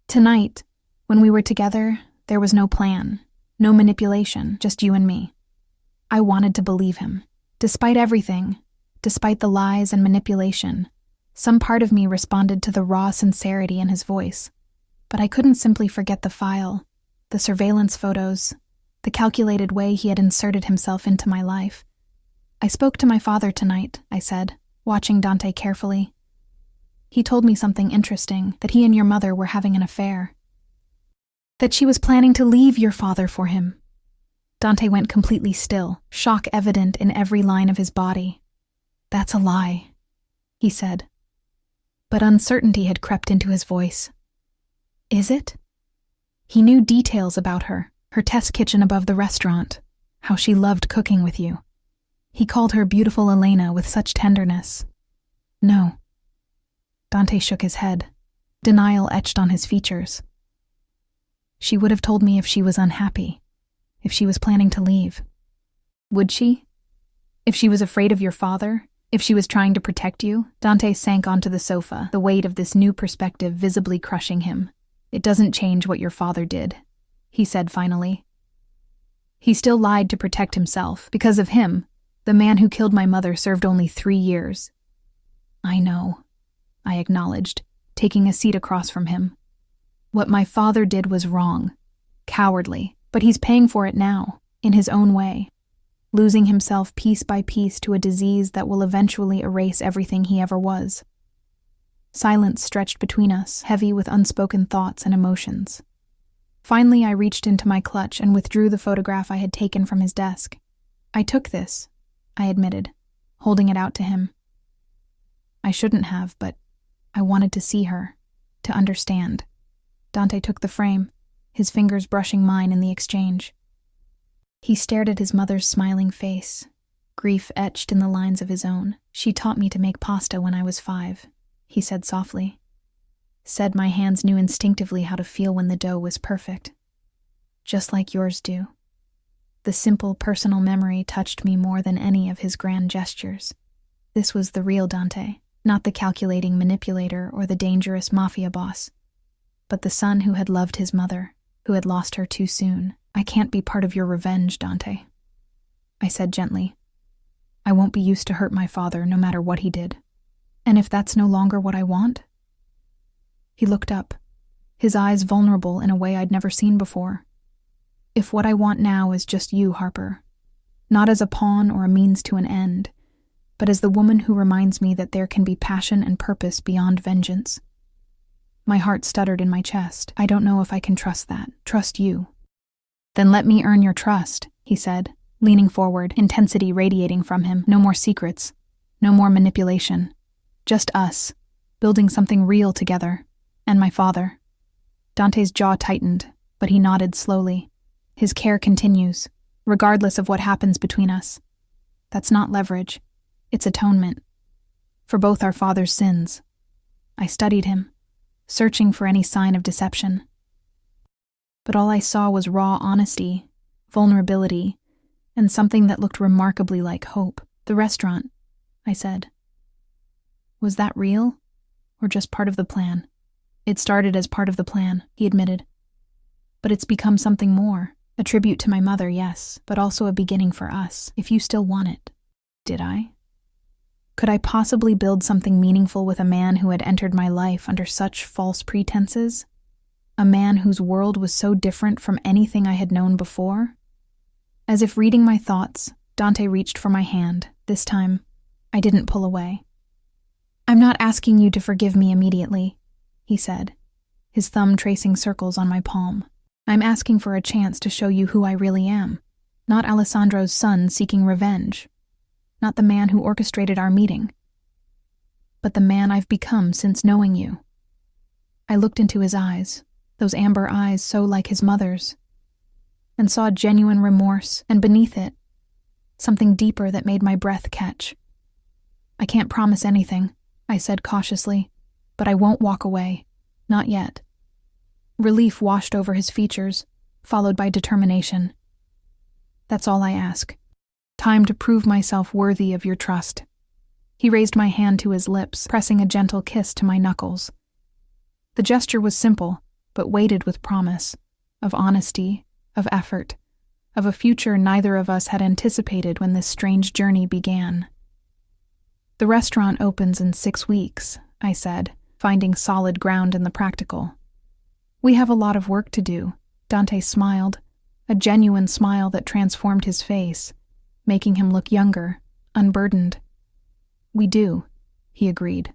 Tonight, when we were together, there was no plan, no manipulation, just you and me. I wanted to believe him. Despite everything, despite the lies and manipulation, some part of me responded to the raw sincerity in his voice. But I couldn't simply forget the file, the surveillance photos, the calculated way he had inserted himself into my life. I spoke to my father tonight, I said, watching Dante carefully. He told me something interesting, that he and your mother were having an affair. That she was planning to leave your father for him. Dante went completely still, shock evident in every line of his body. That's a lie, he said. But uncertainty had crept into his voice. Is it? He knew details about her test kitchen above the restaurant, how she loved cooking with you. He called her beautiful Elena with such tenderness. No. Dante shook his head, denial etched on his features. She would have told me if she was unhappy, if she was planning to leave. Would she? If she was afraid of your father? If she was trying to protect you? Dante sank onto the sofa, the weight of this new perspective visibly crushing him. It doesn't change what your father did, he said finally. He still lied to protect himself. Because of him, the man who killed my mother served only 3 years. I know, I acknowledged, taking a seat across from him. What my father did was wrong, cowardly, but he's paying for it now, in his own way, losing himself piece by piece to a disease that will eventually erase everything he ever was. Silence stretched between us, heavy with unspoken thoughts and emotions. Finally, I reached into my clutch and withdrew the photograph I had taken from his desk. I took this, I admitted, holding it out to him. I shouldn't have, but I wanted to see her, to understand. Dante took the frame, his fingers brushing mine in the exchange. He stared at his mother's smiling face, grief etched in the lines of his own. She taught me to make pasta when I was 5, he said softly. Said my hands knew instinctively how to feel when the dough was perfect. Just like yours do. The simple personal memory touched me more than any of his grand gestures. This was the real Dante, not the calculating manipulator or the dangerous mafia boss, but the son who had loved his mother, who had lost her too soon. I can't be part of your revenge, Dante, I said gently. I won't be used to hurt my father no matter what he did. And if that's no longer what I want? He looked up, his eyes vulnerable in a way I'd never seen before. If what I want now is just you, Harper, not as a pawn or a means to an end, but as the woman who reminds me that there can be passion and purpose beyond vengeance. My heart stuttered in my chest. I don't know if I can trust that. Trust you. Then let me earn your trust, he said, leaning forward, intensity radiating from him. No more secrets. No more manipulation. Just us, building something real together. And my father. Dante's jaw tightened, but he nodded slowly. His care continues. regardless of what happens between us. That's not leverage. It's atonement. For both our father's sins. I studied him, searching for any sign of deception. But all I saw was raw honesty, vulnerability, and something that looked remarkably like hope. The restaurant, I said. Was that real, or just part of the plan? It started as part of the plan, he admitted. But it's become something more. A tribute to my mother, yes, but also a beginning for us, if you still want it. Did I? Could I possibly build something meaningful with a man who had entered my life under such false pretenses? A man whose world was so different from anything I had known before? As if reading my thoughts, Dante reached for my hand. This time, I didn't pull away. I'm not asking you to forgive me immediately, he said, his thumb tracing circles on my palm. I'm asking for a chance to show you who I really am. Not Alessandro's son seeking revenge. Not the man who orchestrated our meeting. But the man I've become since knowing you. I looked into his eyes, those amber eyes so like his mother's, and saw genuine remorse, and beneath it, something deeper that made my breath catch. I can't promise anything, I said cautiously, but I won't walk away. Not yet. Relief washed over his features, followed by determination. That's all I ask. Time to prove myself worthy of your trust. He raised my hand to his lips, pressing a gentle kiss to my knuckles. The gesture was simple, but weighted with promise, of honesty, of effort, of a future neither of us had anticipated when this strange journey began. The restaurant opens in 6 weeks, I said, finding solid ground in the practical. We have a lot of work to do, Dante smiled, a genuine smile that transformed his face, making him look younger, unburdened. We do, he agreed.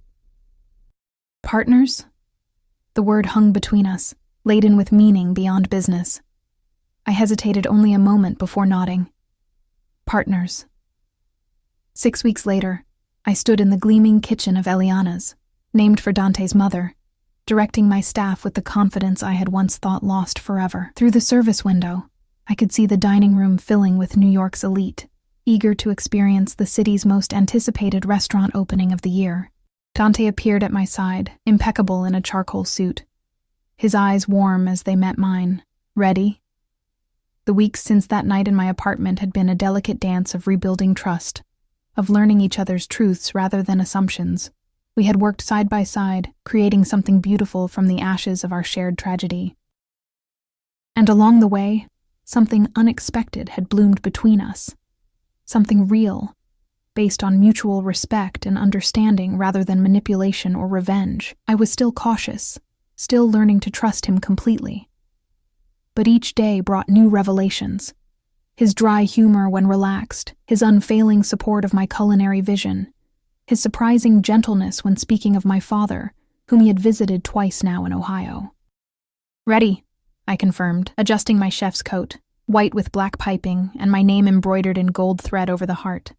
Partners? The word hung between us, laden with meaning beyond business. I hesitated only a moment before nodding. Partners. 6 weeks later, I stood in the gleaming kitchen of Eliana's, named for Dante's mother, directing my staff with the confidence I had once thought lost forever. Through the service window, I could see the dining room filling with New York's elite, eager to experience the city's most anticipated restaurant opening of the year. Dante appeared at my side, impeccable in a charcoal suit, his eyes warm as they met mine. Ready? The weeks since that night in my apartment had been a delicate dance of rebuilding trust, of learning each other's truths rather than assumptions. We had worked side by side, creating something beautiful from the ashes of our shared tragedy. And along the way, something unexpected had bloomed between us. Something real, based on mutual respect and understanding rather than manipulation or revenge. I was still cautious, still learning to trust him completely. But each day brought new revelations. His dry humor when relaxed, his unfailing support of my culinary vision, his surprising gentleness when speaking of my father, whom he had visited twice now in Ohio. Ready, I confirmed, adjusting my chef's coat, white with black piping and my name embroidered in gold thread over the heart.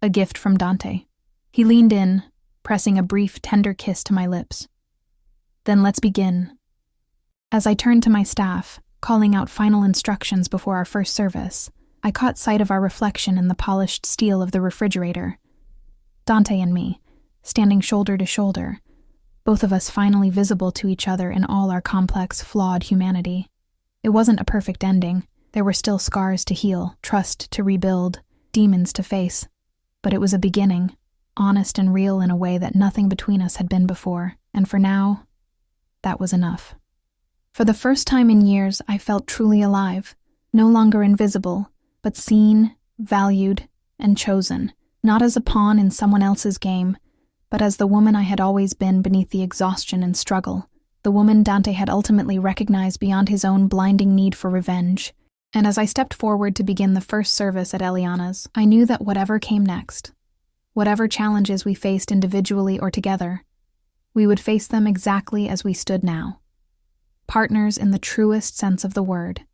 A gift from Dante. He leaned in, pressing a brief, tender kiss to my lips. Then let's begin. As I turned to my staff, calling out final instructions before our first service, I caught sight of our reflection in the polished steel of the refrigerator. Dante and me, standing shoulder to shoulder, both of us finally visible to each other in all our complex, flawed humanity. It wasn't a perfect ending. There were still scars to heal, trust to rebuild, demons to face. But it was a beginning, honest and real in a way that nothing between us had been before, and for now, that was enough. For the first time in years, I felt truly alive, no longer invisible, but seen, valued, and chosen, not as a pawn in someone else's game, but as the woman I had always been beneath the exhaustion and struggle, the woman Dante had ultimately recognized beyond his own blinding need for revenge. And as I stepped forward to begin the first service at Eliana's, I knew that whatever came next, whatever challenges we faced individually or together, we would face them exactly as we stood now. Partners in the truest sense of the word.